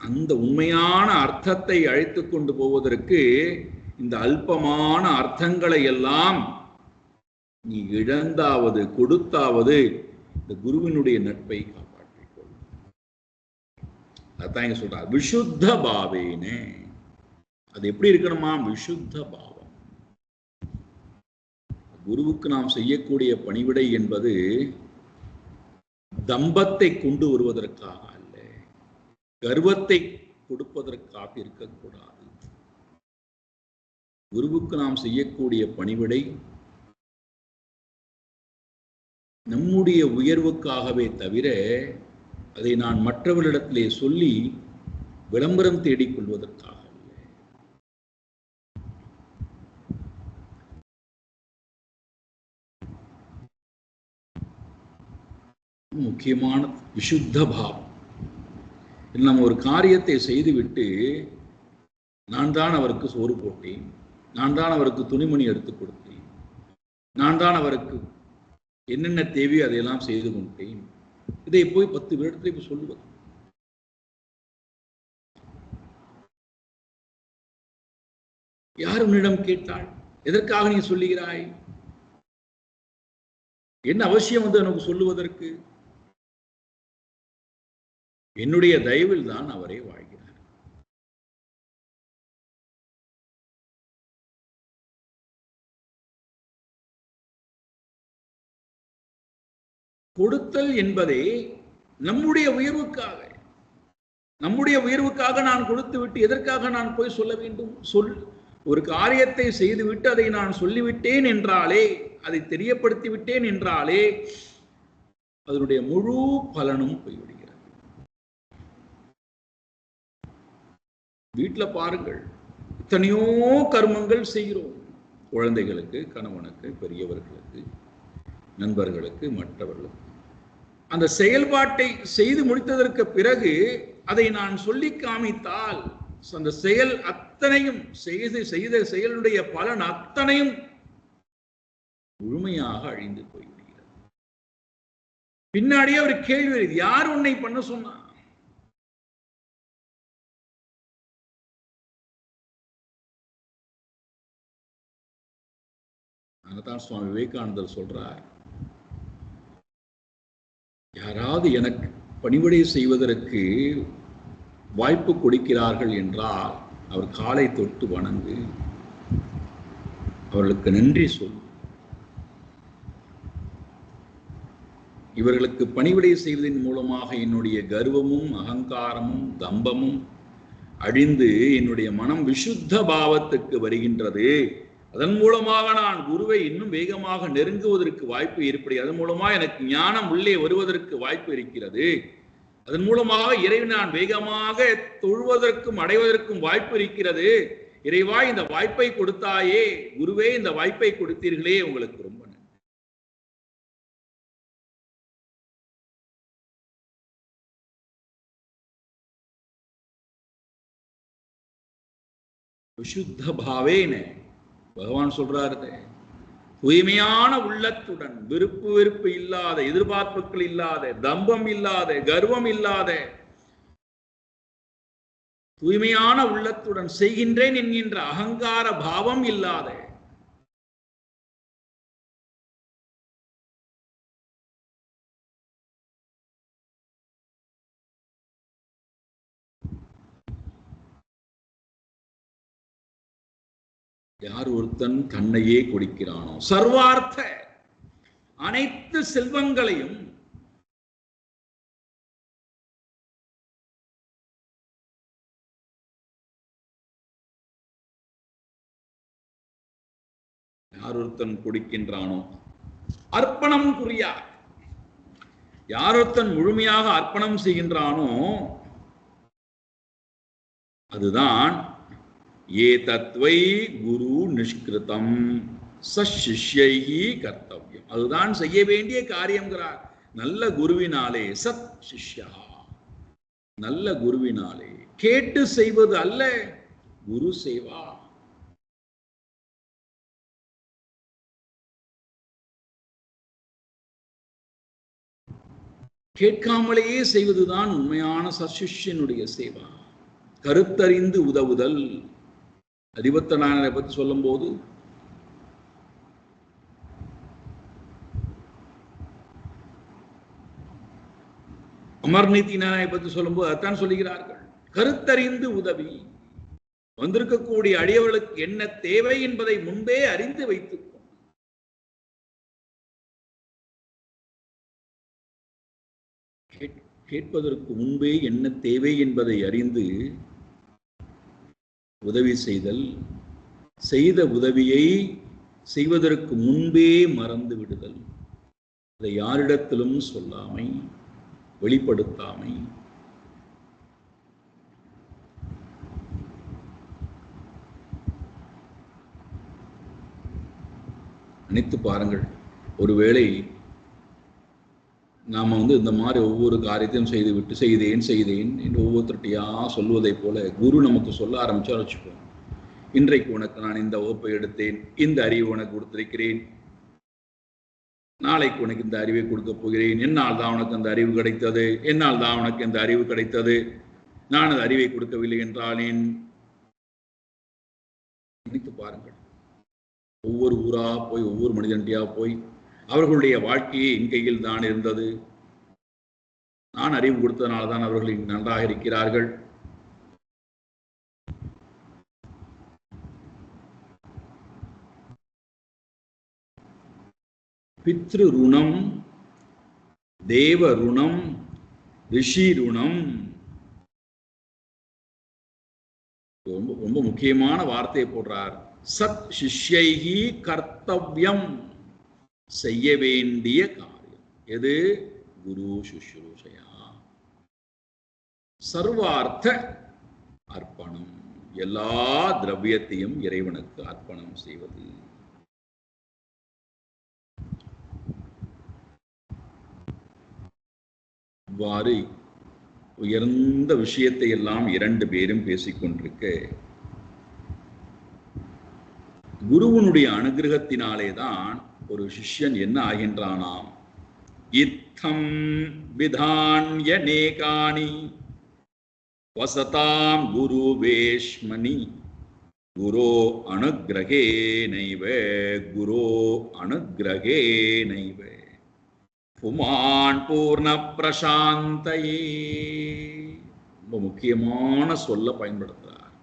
அந்த உண்மையான அர்த்தத்தை அழைத்துக் கொண்டு போவதற்கு இந்த அல்பமான அர்த்தங்களை எல்லாம் நீ இழந்தாவது கொடுத்தாவது இந்த குருவினுடைய நட்பை காப்பாற்றிக்கொள். அதான் இங்க சொல்றார், விசுத்த பாவேனே. அது எப்படி இருக்கணுமா? விசுத்த பாவம். குருவுக்கு நாம் செய்யக்கூடிய பணிவிடை என்பது தம்பத்தை கொண்டு வருவதற்காக அல்ல, கர்வத்தை கொடுப்பதற்காக இருக்கக்கூடாது. குருவுக்கு நாம் செய்யக்கூடிய பணிவிடை நம்முடைய உயர்வுக்காகவே தவிர அதை நான் மற்றவர்களிடத்திலே சொல்லி விளம்பரம் தேடிக்கொள்வதற்காக அல்ல. முக்கியமான விசுத்த பாவம். நம்ம ஒரு காரியத்தை செய்துவிட்டு நான் தான் அவருக்கு சோறு போட்டேன், நான் தான் அவருக்கு துணிமணி எடுத்து கொடுத்தேன், நான் தான் அவருக்கு என்னென்ன தேவையோ அதையெல்லாம் செய்து கொண்டேன், இதை போய் 10 பேரிடத்துல இப்ப சொல்லுவது. யார் உன்னிடம் கேட்டாள்? எதற்காக நீ சொல்லுகிறாய்? என்ன அவசியம் வந்து எனக்கு சொல்லுவதற்கு? என்னுடைய தயவில் தான் அவரே வாழ்கிறார். கொடுத்தல் என்பதே நம்முடைய உயர்வுக்காக நான் கொடுத்து விட்டு எதற்காக நான் போய் சொல்ல வேண்டும்? ஒரு காரியத்தை செய்துவிட்டு அதை நான் சொல்லிவிட்டேன் என்றாலே, அதை தெரியப்படுத்தி விட்டேன் என்றாலே அதனுடைய முழு பலனும் போய்விடுகிறது. வீட்டுல பாருங்கள், எத்தனையோ கர்மங்கள் செய்கிறோம். குழந்தைகளுக்கு, கணவனுக்கு, பெரியவர்களுக்கு, நண்பர்களுக்கு, மற்றவர்களுக்கு. அந்த செயல்பாட்டை செய்து முடித்ததற்கு பிறகு அதை நான் சொல்லி காமித்தால் அந்த செயல் அத்தனையும் செய்த செயலுடைய பலன் அத்தனையும் முழுமையாக அழிந்து போய்விடுகிறது. பின்னாடியே ஒரு கேள்வி வருது, யார் உன்னை பண்ண சொன்னா? அதான் சுவாமி விவேகானந்தர் சொல்றார், யாராவது எனக்கு பணிவிடை செய்வதற்கு வாய்ப்பு கொடுக்கிறார்கள் என்றால் அவர் காலை தொட்டு வணங்கு, அவர்களுக்கு நன்றி சொல். இவர்களுக்கு பணிவிடை செய்வதன் மூலமாக என்னுடைய கர்வமும் அகங்காரமும் தம்பமும் அழிந்து என்னுடைய மனம் விசுத்த பாவத்துக்கு வருகின்றது. அதன் மூலமாக நான் குருவை இன்னும் வேகமாக நெருங்குவதற்கு வாய்ப்பு ஏற்படுகிறது. அதன் மூலமாக எனக்கு ஞானம் உள்ளே வருவதற்கு வாய்ப்பு இருக்கிறது. அதன் மூலமாக இறைவனை நான் வேகமாக தொழுவதற்கும் அடைவதற்கும் வாய்ப்பு இருக்கிறது. இறைவா, இந்த வாய்ப்பை கொடுத்தாயே, குருவே இந்த வாய்ப்பை கொடுத்தீர்களே, உங்களுக்கு ரொம்ப நன்றி. விசுத்த பாவேன பகவான் சொல்றாரு, தூய்மையான உள்ளத்துடன், விருப்பு வெறுப்பு இல்லாத, எதிர்பார்ப்புகள் இல்லாத, தம்பம் இல்லாத, கர்வம் இல்லாத தூய்மையான உள்ளத்துடன் செய்கின்றேன் என்கின்ற அகங்கார பாவம் இல்லாத யார் ஒருத்தன் தன்னையே கொடுக்கிறானோ, சர்வார்த்த அனைத்து செல்வங்களையும் யார் ஒருத்தன் கொடுக்கின்றானோ, அர்ப்பணம் புரியார், யார் ஒருத்தன் முழுமையாக அர்ப்பணம் செய்கின்றானோ அதுதான் ஏ தத்வை குரு நிஷ்கிருதம் சசிஷ்யைஹி கர்த்தவ்யம், அதுதான் செய்ய வேண்டிய காரியம்ங்கிறார். நல்ல குருவினாலே, சத் சிஷ்யா, நல்ல குருவினாலே கேட்டு செய்வது அல்ல, குரு சேவா. கேட்காமலேயே செய்வதுதான் உண்மையான சசிஷ்யனுடைய சேவா. கருத்தறிந்து உதவுதல். அதிபத்த நாயனரை பற்றி சொல்லும் போது அமர்நீதி நாயனை பற்றி சொல்லும் போது அதான் சொல்லுகிறார்கள், கருத்தறிந்து உதவி. வந்திருக்கக்கூடிய அடியவர்களுக்கு என்ன தேவை என்பதை முன்பே அறிந்து வைத்துக் கேட்பதற்கு முன்பே என்ன தேவை என்பதை அறிந்து உதவி செய்தல், செய்த உதவியை செய்வதற்கு முன்பே மறந்து விடுதல், அதை யாரிடத்திலும் சொல்லாமை, வெளிப்படுத்தாமை. நினைத்து பாருங்கள், ஒருவேளை நாம் இந்த மாதிரி ஒவ்வொரு காரியத்தையும் செய்துவிட்டு செய்தேன் என்று ஒவ்வொருத்தருட்டையா சொல்வதை போல குரு நமக்கு சொல்ல ஆரம்பிச்சா வச்சுப்போம், இன்றைக்கு உனக்கு நான் இந்த வகுப்பை எடுத்தேன், இந்த அறிவை உனக்கு கொடுத்திருக்கிறேன், நாளைக்கு உனக்கு இந்த அறிவை கொடுக்க போகிறேன், என்னால் தான் உனக்கு அந்த அறிவு கிடைத்தது, என்னால் தான் உனக்கு இந்த அறிவு கிடைத்தது, நான் அந்த அறிவை கொடுக்கவில்லை என்றானேன். நினைத்து பாருங்கள், ஒவ்வொரு ஊரா போய் ஒவ்வொரு மனிதன்டியா போய் அவர்களுடைய வாழ்க்கையே என் கையில் தான் இருந்தது, நான் அறிவு கொடுத்ததனால தான் அவர்கள் நன்றாக இருக்கிறார்கள். பித்ரு ருணம், தேவ ருணம், ரிஷி ருணம். ரொம்ப ரொம்ப முக்கியமான வார்த்தையை போடுறார். சத் சிஷ்யைஹி கர்த்தவ்யம், செய்ய வேண்டிய காரியம் எது? குரு சுஷ்ரூஷயா. சர்வார்த்த அர்ப்பணம், எல்லா திரவியத்தையும் இறைவனுக்கு அர்ப்பணம் செய்வது. இவ்வாறு உயர்ந்த விஷயத்தை எல்லாம் இரண்டு பேரும் பேசிக்கொண்டிருக்க, குருவனுடைய அனுகிரகத்தினாலே தான் ஒரு சிஷ்யன் என்ன ஆகின்றானாம்? இத்தம் விதான்யநேகானி வசதாம் குரு வேஷ்மணி குரோ அனுகிரகேனைவ குரோ அனுகிரகேனைவ புமான் பூர்ண பிரசாந்தயே. ரொம்ப முக்கியமான சொல்ல பயன்படுத்துறார்,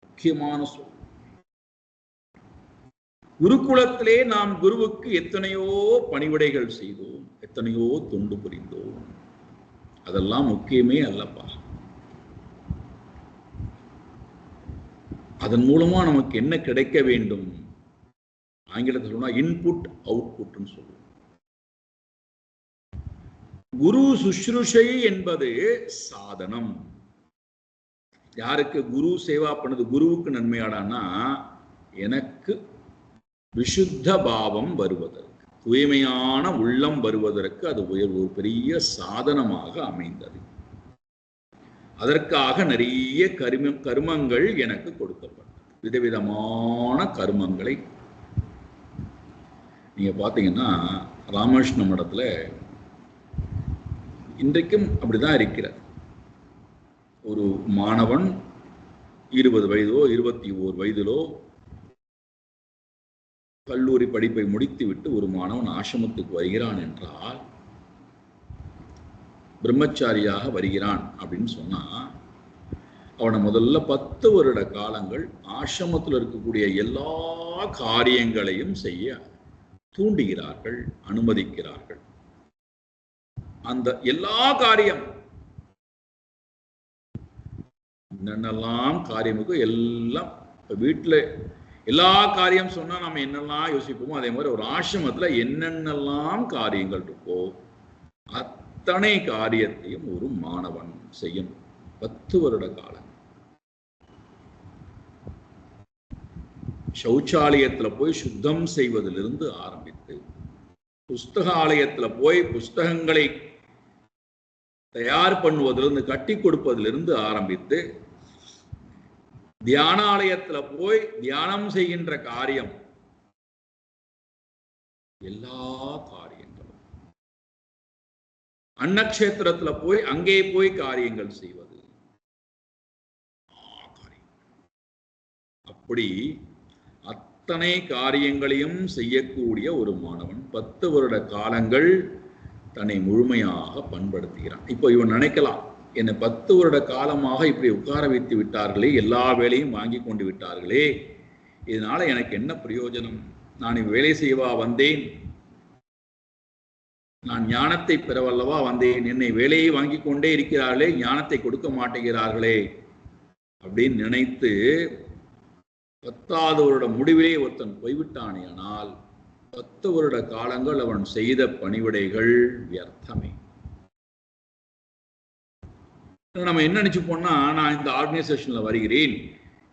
முக்கியமான சொல். குருகுலத்திலே நாம் குருவுக்கு எத்தனையோ பணிவிடைகள் செய்தோம், எத்தனையோ தொண்டு புரிந்தோம், அதெல்லாம் முக்கியமே அல்லப்பா. அதன் மூலமா நமக்கு என்ன கிடைக்க வேண்டும்? ஆங்கிலத்தில் சொன்னா இன்புட் அவுட்புட்னு சொல்லுவோம். குரு சுஷ்ரூஷை என்பது சாதனம். யாருக்கு குரு சேவா பண்ணது குருவுக்கு நன்மையாடான்னா, எனக்கு விசுத்த பாவம் வருவதற்கு, தூய்மையான உள்ளம் வருவதற்கு அது ஒரு பெரிய சாதனமாக அமைந்தது. அதற்காக நிறைய கர்மங்கள் எனக்கு கொடுக்கப்பட்டது, விதவிதமான கர்மங்களை. நீங்க பாத்தீங்கன்னா ராமகிருஷ்ண மடத்துல இன்றைக்கும் அப்படிதான் இருக்கிறது. ஒரு மாணவன் 20 வயதோ 21 வயதிலோ கல்லூரி படிப்பை முடித்துவிட்டு ஒரு மாணவன் ஆசிரமத்துக்கு வருகிறான் என்றால், பிரம்மச்சாரியாக வருகிறான் அப்படின்னு சொன்னா, அவனை முதல்ல 10 வருட காலங்கள் ஆசிரமத்தில் இருக்கக்கூடிய எல்லா காரியங்களையும் செய்ய தூண்டுகிறார்கள், அனுமதிக்கிறார்கள். அந்த எல்லா காரியம் என்னென்னலாம் காரியமுக்கு எல்லாம் வீட்டுல எல்லா காரியம் சொன்னா நம்ம என்னெல்லாம் யோசிப்போமோ, அதே மாதிரி ஒரு ஆசிரமத்துல என்னென்னலாம் காரியங்கள் இருக்கோ அத்தனை காரியத்தையும் ஒரு மாணவன் செய்யும். 10 வருட காலம். சௌச்சாலயத்துல போய் சுத்தம் செய்வதிலிருந்து ஆரம்பித்து, புஸ்தகாலயத்துல போய் புஸ்தகங்களை தயார் பண்ணுவதிலிருந்து, கட்டி கொடுப்பதிலிருந்து ஆரம்பித்து, தியானாலயத்துல போய் தியானம் செய்கின்ற காரியம், எல்லா காரியங்களும், அன்னக்ஷேத்திரத்துல போய் அங்கே போய் காரியங்கள் செய்வது, அப்படி அத்தனை காரியங்களையும் செய்யக்கூடிய ஒரு மாணவன் 10 வருட காலங்கள் தன்னை முழுமையாக பண்படுத்துகிறான். இப்போ இவன் நினைக்கலாம், என்னை 10 வருட காலமாக இப்படி உட்கார வைத்து விட்டார்களே, எல்லா வேலையும் வாங்கி கொண்டு விட்டார்களே, இதனால எனக்கு என்ன பிரயோஜனம்? நான் வேலை செய்வா வந்தேன்? நான் ஞானத்தை பெறவல்லவா வந்தேன், என்னை வேலையை வாங்கி கொண்டே இருக்கிறார்களே, ஞானத்தை கொடுக்க மாட்டேங்கிறார்களே அப்படின்னு நினைத்து 10வது வருட முடிவிலே ஒருத்தன் போய்விட்டானே, ஆனால் 10 வருட காலங்கள் அவன் செய்த பணிவிடைகள் வியர்த்தமே. நம்ம என்ன நினைச்சுப்போம்னா, நான் இந்த ஆர்கனைசேஷன்ல வருகிறேன்,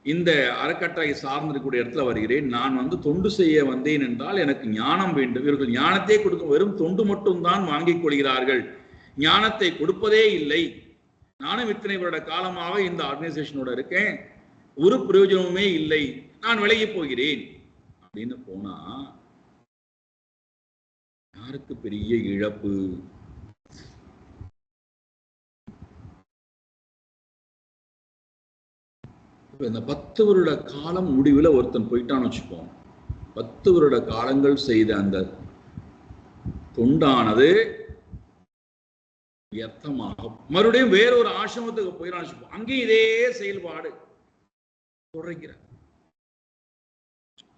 இந்த அறக்கட்டளை சார்ந்திருக்கக்கூடிய இடத்துல வருகிறேன், நான் தொண்டு செய்ய வந்தேன் என்றால் எனக்கு ஞானம் வேண்டும். இவர்கள் ஞானத்தை கொடுக்கும் வெறும் தொண்டு மட்டும்தான் வாங்கிக் கொள்கிறார்கள், ஞானத்தை கொடுப்பதே இல்லை. நானும் இத்தனை வருட காலமாக இந்த ஆர்கனைசேஷனோட இருக்கேன், ஒரு பிரயோஜனமுமே இல்லை, நான் விலகி போகிறேன் அப்படின்னு போனா யாருக்கு பெரிய இழப்பு? இந்த 10 வருட காலம் முடிவில் ஒருத்தன் போயிட்டான்னு வச்சுப்போம், 10 வருட காலங்கள் செய்த அந்த தொண்டானது வியர்த்தமாக மறுபடியும் வேறொரு ஆசிரமத்துக்கு போயிடான்னு வச்சுப்போம், அங்கேயும் இதே செயல்பாடு தொடர்கிற.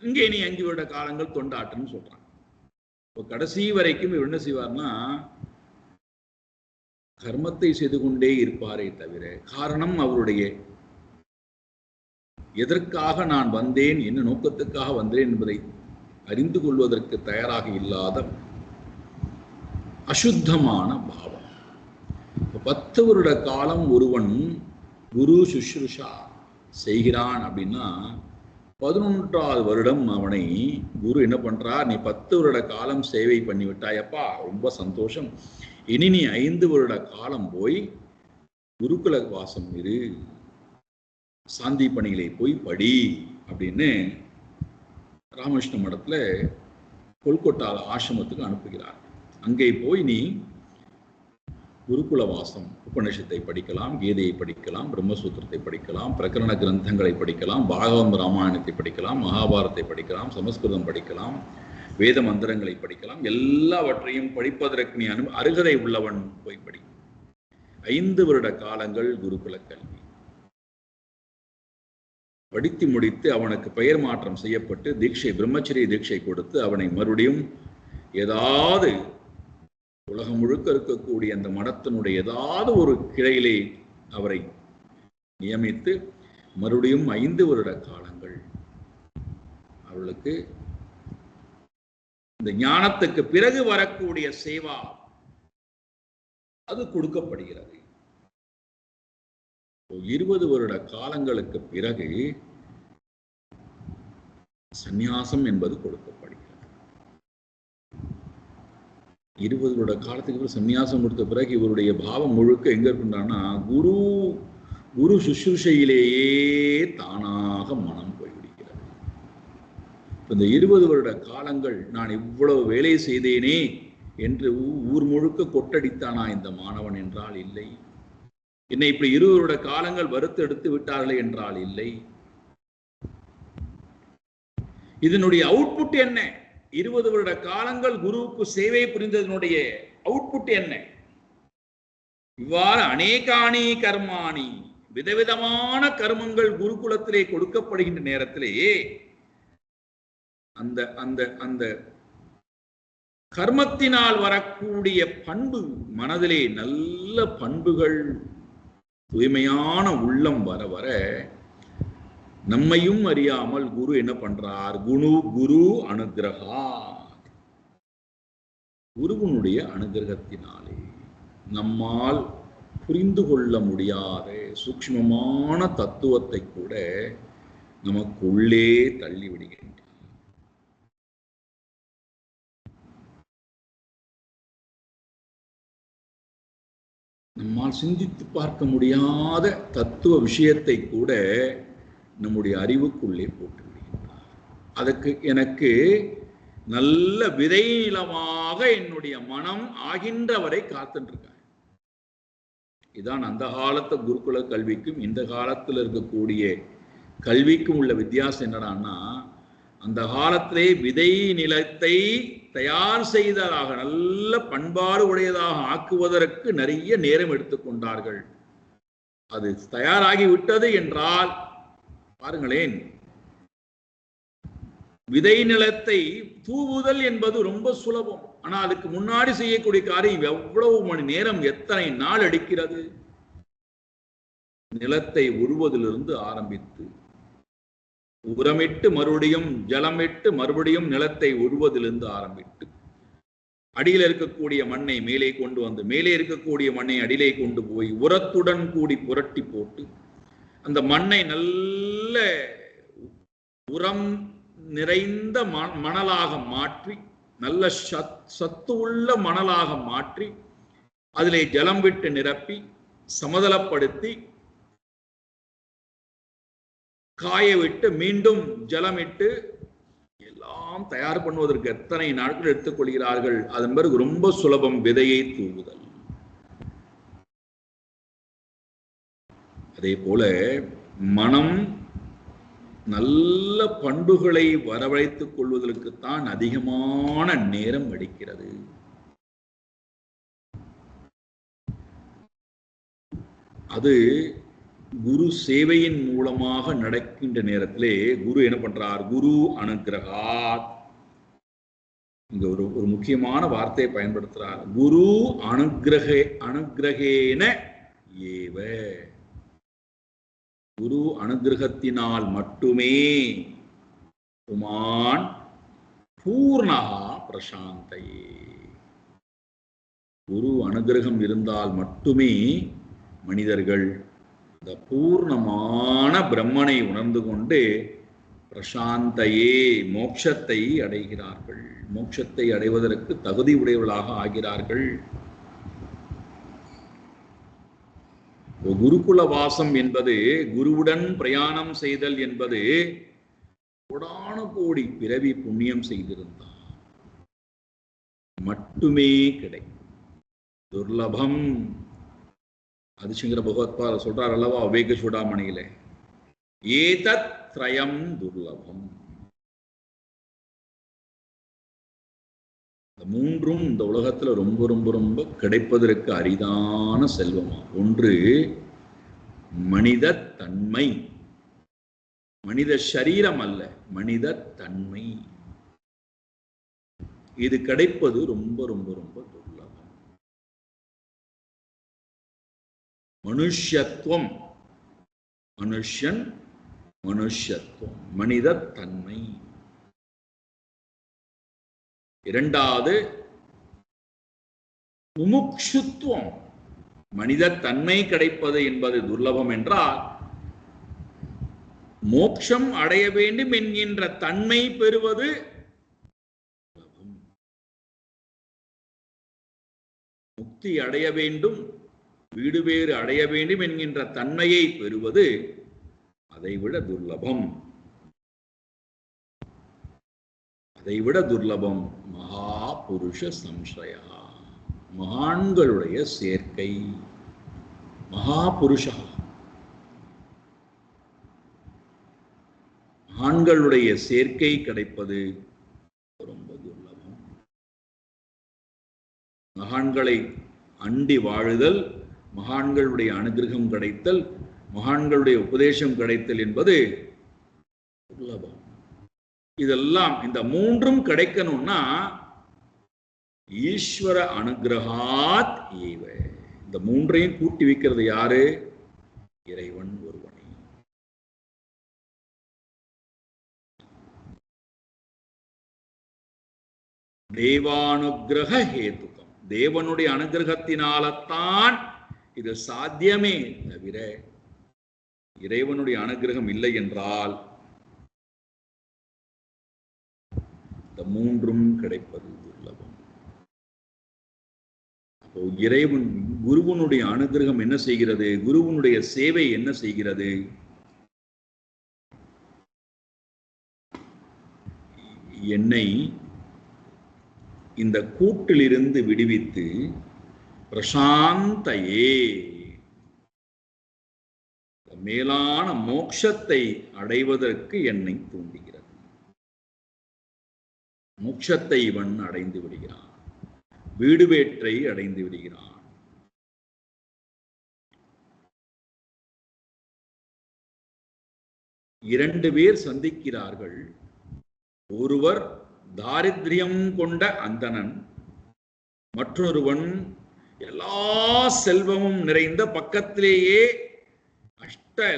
இங்கே நீ 5 வருட காலங்கள் தொண்டாட்டுன்னு சொல்றான். இப்போ கடைசி வரைக்கும் இவர் என்ன செய்வார்னா கர்மத்தை செய்து கொண்டே இருப்பாரே தவிர, காரணம் அவருடைய எதற்காக நான் வந்தேன், என்ன நோக்கத்துக்காக வந்தேன் என்பதை அறிந்து கொள்வதற்கு தயாராக இல்லாத அசுத்தமான பாவம். 10 வருட காலம் ஒருவன் குரு சுஷ்ருஷா செய்கிறான் அப்படின்னா 11வது வருடம் அவனை குரு என்ன பண்றார், நீ 10 வருட காலம் சேவை பண்ணிவிட்டாயப்பா, ரொம்ப சந்தோஷம், இனி நீ 5 வருட காலம் போய் குருகுல வாசம் இரு, சாந்தி பணிகளை போய் படி அப்படின்னு ராமகிருஷ்ண மடத்துல கொல்கொட்டா ஆசிரமத்துக்கு அனுப்புகிறார். அங்கே போய் நீ குருகுல வாசம், உபநிஷத்தை படிக்கலாம், கீதையை படிக்கலாம், பிரம்மசூத்திரத்தை படிக்கலாம், பிரகரண கிரந்தங்களை படிக்கலாம், பாகவம் ராமாயணத்தை படிக்கலாம், மகாபாரத்தை படிக்கலாம், சமஸ்கிருதம் படிக்கலாம், வேத மந்திரங்களை படிக்கலாம், எல்லாவற்றையும் படிப்பதற்கு நீ அருகதை உள்ளவன் போய் படி. 5 வருட காலங்கள் குருகுல கல்வி படித்து முடித்து அவனுக்கு பெயர் மாற்றம் செய்யப்பட்டு தீட்சை, பிரம்மச்சரிய தீட்சை கொடுத்து அவனை மறுபடியும் ஏதாவது உலகம் முழுக்க இருக்கக்கூடிய அந்த மடத்தினுடைய ஏதாவது ஒரு கிளையிலே அவரை நியமித்து மறுபடியும் 5 வருட காலங்கள் அவர்களுக்கு இந்த ஞானத்துக்கு பிறகு வரக்கூடிய சேவா அது கொடுக்கப்படுகிறது. 20 வருட காலங்களுக்கு பிறகு சந்நியாசம் என்பது கொடுக்கப்படுகிறது. 20 வருட காலத்துக்கு பிறகு சந்நியாசம் கொடுத்த பிறகு இவருடைய பாவம் முழுக்க எங்க இருக்கின்றான்னா குரு சுஷ்ரூஷையிலேயே தானாக மனம் போய்விடுகிறது. இந்த 20 வருட காலங்கள் நான் இவ்வளவு வேலை செய்தேனே என்று ஊர் முழுக்க கொட்டடித்தானா இந்த மாணவன் என்றால் இல்லை. என்னை இப்படி 20 வருட காலங்கள் வறுத்து எடுத்து விட்டார்களே என்றால் இல்லை. இதனுடைய அவுட்புட் என்ன? 20 வருட காலங்கள் குருவுக்கு சேவை புரிந்ததனுடைய அவுட்புட் என்ன? இவ்வாறு அநேகானி கர்மாணி, விதவிதமான கர்மங்கள் குருகுலத்திலே கொடுக்கப்படுகின்ற நேரத்திலே அந்த அந்த அந்த கர்மத்தினால் வரக்கூடிய பண்பு, மனதிலே நல்ல பண்புகள், தூய்மையான உள்ளம் வர வர நம்மையும் அறியாமல் குரு என்ன பண்றார், குரு அனுகிரகா, குருவனுடைய அனுகிரகத்தினாலே நம்மால் புரிந்து கொள்ள முடியாத சூக்ஷ்மமான தத்துவத்தை கூட நமக்குள்ளே தள்ளிவிடுகின்றார். நம்மால் சிந்தித்து பார்க்க முடியாத தத்துவ விஷயத்தை கூட நம்முடைய அறிவுக்குள்ளே போட்டு விடுகின்றார். அதற்கு எனக்கு நல்ல விதை நிலமாக என்னுடைய மனம் ஆகின்றவரை காத்துருக்காங்க. இதான் அந்த காலத்து குருகுல கல்விக்கும் இந்த காலத்தில் இருக்கக்கூடிய கல்விக்கும் உள்ள வித்தியாசம் என்னடான்னா, அந்த காலத்திலே விதை நிலத்தை தயார் செய்ததாக நல்ல பண்பாடு உடையதாக ஆக்குவதற்கு நிறைய நேரம் எடுத்துக்கொண்டார்கள். அது தயாராகி விட்டது என்றால் பாருங்களேன், விதை நிலத்தை தூவுதல் என்பது ரொம்ப சுலபம். ஆனா அதுக்கு முன்னாடி செய்யக்கூடிய காரியம் எவ்வளவு மணி நேரம், எத்தனை நாள் எடுக்கிறது? நிலத்தை உழுவதிலிருந்து ஆரம்பித்து உரமிட்டு மறுபடியும் ஜலமிட்டு மறுபடியும் நிலத்தை உழுவதிலிருந்து ஆரம்பித்து அடியில் இருக்கக்கூடிய மண்ணை மேலே கொண்டு வந்து மேலே இருக்கக்கூடிய மண்ணை அடியிலே கொண்டு போய் உரத்துடன் கூடி புரட்டி போட்டு அந்த மண்ணை நல்ல உரம் நிறைந்த மணலாக மாற்றி, நல்ல சத்து உள்ள மணலாக மாற்றி அதிலே ஜலம் விட்டு நிரப்பி சமதளப்படுத்தி காய விட்டு மீண்டும் ஜலமிட்டு எல்லாம் தயார் பண்ணுவதற்கு எத்தனை நாட்கள் எடுத்துக்கொள்கிறார்கள். அதன் பிறகு ரொம்ப சுலபம் விதையை தூவுதல். அதே போல மனம் நல்ல பண்புகளை வரவழைத்துக் கொள்வதற்குத்தான் அதிகமான நேரம் எடுக்கிறது. அது குரு சேவையின் மூலமாக நடக்கின்ற நேரத்திலே குரு என்ன பண்றார்? குரு அனுக்கிரகாத். இங்க ஒரு முக்கியமான வார்த்தையை பயன்படுத்துறார். குரு அனுக்கிரகேன ஏவ. குரு அனுகிரகத்தினால் மட்டுமே உமான் பூர்ணஹா பிரசாந்தையே. குரு அனுகிரகம் இருந்தால் மட்டுமே மனிதர்கள் இந்த பூர்ணமான பிரம்மனை உணர்ந்து கொண்டு பிரசாந்தையே மோட்சத்தை அடைகிறார்கள். மோட்சத்தை அடைவதற்கு தகுதி உடையவர்களாக ஆகிறார்கள். குருகுல வாசம் என்பது, குருவுடன் பிரயாணம் செய்தல் என்பது கோடானு கோடி பிறவி புண்ணியம் செய்திருந்தால் மட்டுமே கிடைக்கும். துர்லபம். அதிசங்கர பகவத்பாதர் சொல்றார் அல்லவா விவேக சூடாமணியில, ஏதத் த்ரயம் துர்லபம். இந்த மூன்றும் இந்த உலகத்துல ரொம்ப ரொம்ப ரொம்ப கிடைப்பதற்கு அரிதான செல்வமா. ஒன்று மனித தன்மை, மனித சரீரம் அல்ல, மனித தன்மை. இது கிடைப்பது ரொம்ப ரொம்ப ரொம்ப துர்லபம். மனுஷத்துவம், மனுஷன், மனுஷத்துவம், மனித தன்மை. இரண்டாவது முமுக்ஷுத்துவம். மனித தன்மை கிடைப்பது என்பது துர்லபம் என்றால், மோட்சம் அடைய வேண்டும் என்கின்ற தன்மை பெறுவது முக்தி அடைய வேண்டும், வீடு வேறு அடைய வேண்டும் என்கின்ற தன்மையை பெறுவது அதைவிட துர்லபம். அதைவிட துர்லபம் மகா புருஷ சம்சயா, மகான்களுடைய சேர்க்கை. மகா புருஷா, மகான்களுடைய சேர்க்கை கிடைப்பது ரொம்ப துர்லபம். மகான்களை அண்டி வாழுதல், மகான்களுடைய அனுகிரகம் கிடைத்தல், மகான்களுடைய உபதேசம் கிடைத்தல் என்பது துர்லபம். இதெல்லாம் இந்த மூன்றும் கிடைக்கணும்னா ஈஸ்வர அனுகிரகாத் ஏவ. இந்த மூன்றையும் கூட்டி வைக்கிறது யாரு? இறைவன் ஒருவனை. தேவானுகிரக ஹேதுகம். தேவனுடைய அனுகிரகத்தினால்தான் இது சாத்தியமே தவிர இறைவனுடைய அனுகிரகம் இல்லை என்றால் இந்த மூன்றும் கிடைப்பது துர்லபம். அப்போ இறைவன் குருவனுடைய அனுகிரகம் என்ன செய்கிறது? குருவனுடைய சேவை என்ன செய்கிறது? என்னை இந்த கூட்டிலிருந்து விடுவித்து பிரசாந்தையே மேலான மோட்சத்தை அடைவதற்கு என்னை தூண்டுகிறது. மோட்சத்தை இவன் அடைந்து விடுகிறான், வீடு வேற்றை அடைந்து விடுகிறான். இரண்டு பேர் சந்திக்கிறார்கள். ஒருவர் தாரித்ரியம் கொண்ட அந்தணன், மற்றொருவன் எல்லா செல்வமும் நிறைந்த பக்கத்திலேயே அஷ்ட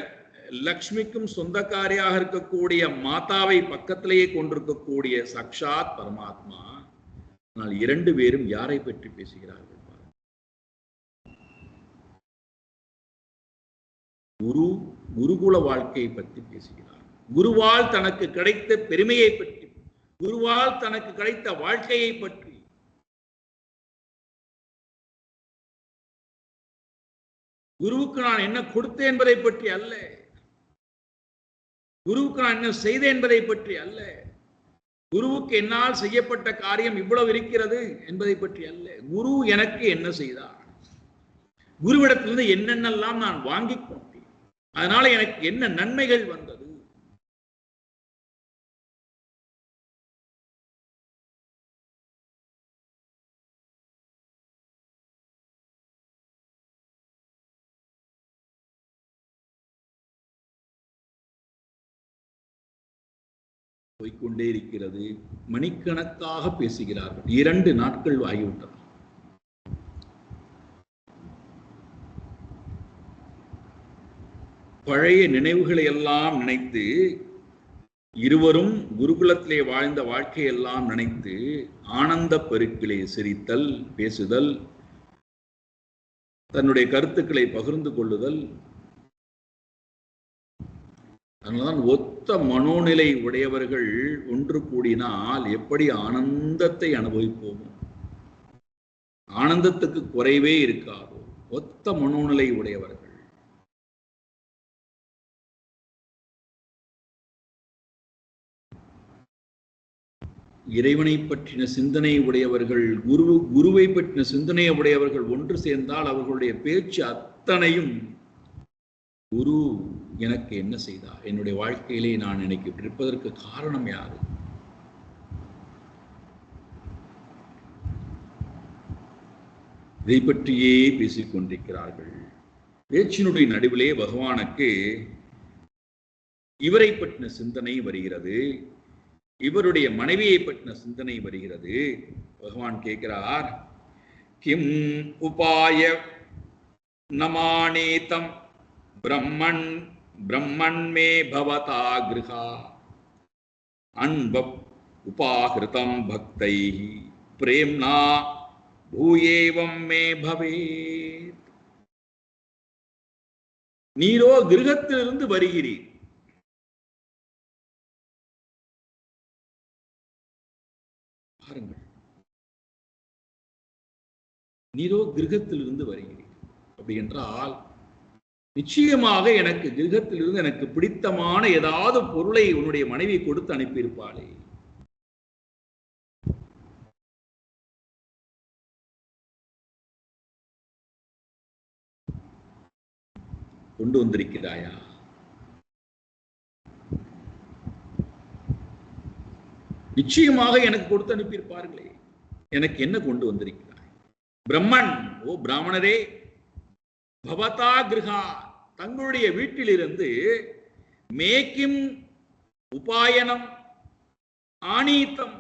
லக்ஷ்மிக்கும் சொந்தக்காரியாக இருக்கக்கூடிய மாதாவை பக்கத்திலேயே கொண்டிருக்கக்கூடிய சாக்ஷாத் பரமாத்மா. ஆனால் இரண்டு பேரும் யாரை பற்றி பேசுகிறார்கள்? குருகுல வாழ்க்கையை பற்றி பேசுகிறார். குருவால் தனக்கு கிடைத்த பெருமையை பற்றி, குருவால் தனக்கு கிடைத்த வாழ்க்கையை பற்றி. குருவுக்கு நான் என்ன கொடுத்தேன் என்பதை பற்றி அல்ல, குருவுக்கு நான் என்ன செய்தேன் என்பதை பற்றி அல்ல, குருவுக்கு என்னால் செய்யப்பட்ட காரியம் இவ்வளவு இருக்கிறது என்பதை பற்றி அல்ல. குரு எனக்கு என்ன செய்தார், குருவிடத்திலிருந்து என்னென்னலாம் நான் வாங்கிக் கொண்டேன், அதனால எனக்கு என்ன நன்மைகள் வந்தது. போய்கொண்டே இருக்கிறது. மணிக்கணக்காக பேசுகிறார்கள். 2 நாட்கள் ஆகிவிட்டது. பழைய நினைவுகளை எல்லாம் நினைத்து, இருவரும் குருகுலத்திலே வாழ்ந்த வாழ்க்கையெல்லாம் நினைத்து ஆனந்த பெருக்கிலே சிரித்தல், பேசுதல், தன்னுடைய கருத்துக்களை பகிர்ந்து கொள்ளுதல். அதனால்தான் ஒத்த மனோநிலை உடையவர்கள் ஒன்று கூடினால் எப்படி ஆனந்தத்தை அனுபவிப்போமோ, ஆனந்தத்துக்கு குறைவே இருக்காதோ. ஒத்த மனோநிலை உடையவர்கள், இறைவனை பற்றின சிந்தனை உடையவர்கள், குருவை பற்றின சிந்தனை உடையவர்கள் ஒன்று சேர்ந்தால் அவர்களுடைய பேச்சு அத்தனையும் குரு எனக்கு என்ன செய்தார், என்னுடைய வாழ்க்கையிலே நான் எனக்கு இருப்பதற்கு காரணம் யாரு, இதை பற்றியே பேசிக் கொண்டிருக்கிறார்கள். பேச்சினுடைய நடுவிலே பகவானுக்கு இவரை பற்றின சிந்தனை வருகிறது, இவருடைய மனைவியை பற்றின சிந்தனை வருகிறது. பகவான் கேட்கிறார், கிம் உபாய நமானேதம் பிரம்மன் மே பவதா கிருஹா அன்பப் உபாகிருதம் பக்தை பிரேம்னா பூயேவம் மே பவேத். நீரோ கிருஹத்திலிருந்து வருகிறீர், பாருங்கள், நீரோ கிருஹத்திலிருந்து வருகிறீர். அப்படி என்றால் நிச்சயமாக எனக்கு கிரகத்திலிருந்து எனக்கு பிடித்தமான ஏதாவது பொருளை உன்னுடைய மனைவி கொடுத்து அனுப்பியிருப்பாளே. கொண்டு வந்திருக்கிறாயா? நிச்சயமாக எனக்கு கொடுத்து அனுப்பியிருப்பார்களே. எனக்கு என்ன கொண்டு வந்திருக்கிறாய்? பிரம்மன், ஓ பிராமணரே, பவதா கிருஹா, தங்களுடைய வீட்டிலிருந்து மேக்கிம் உபாயனம் ஆனீத்தம்,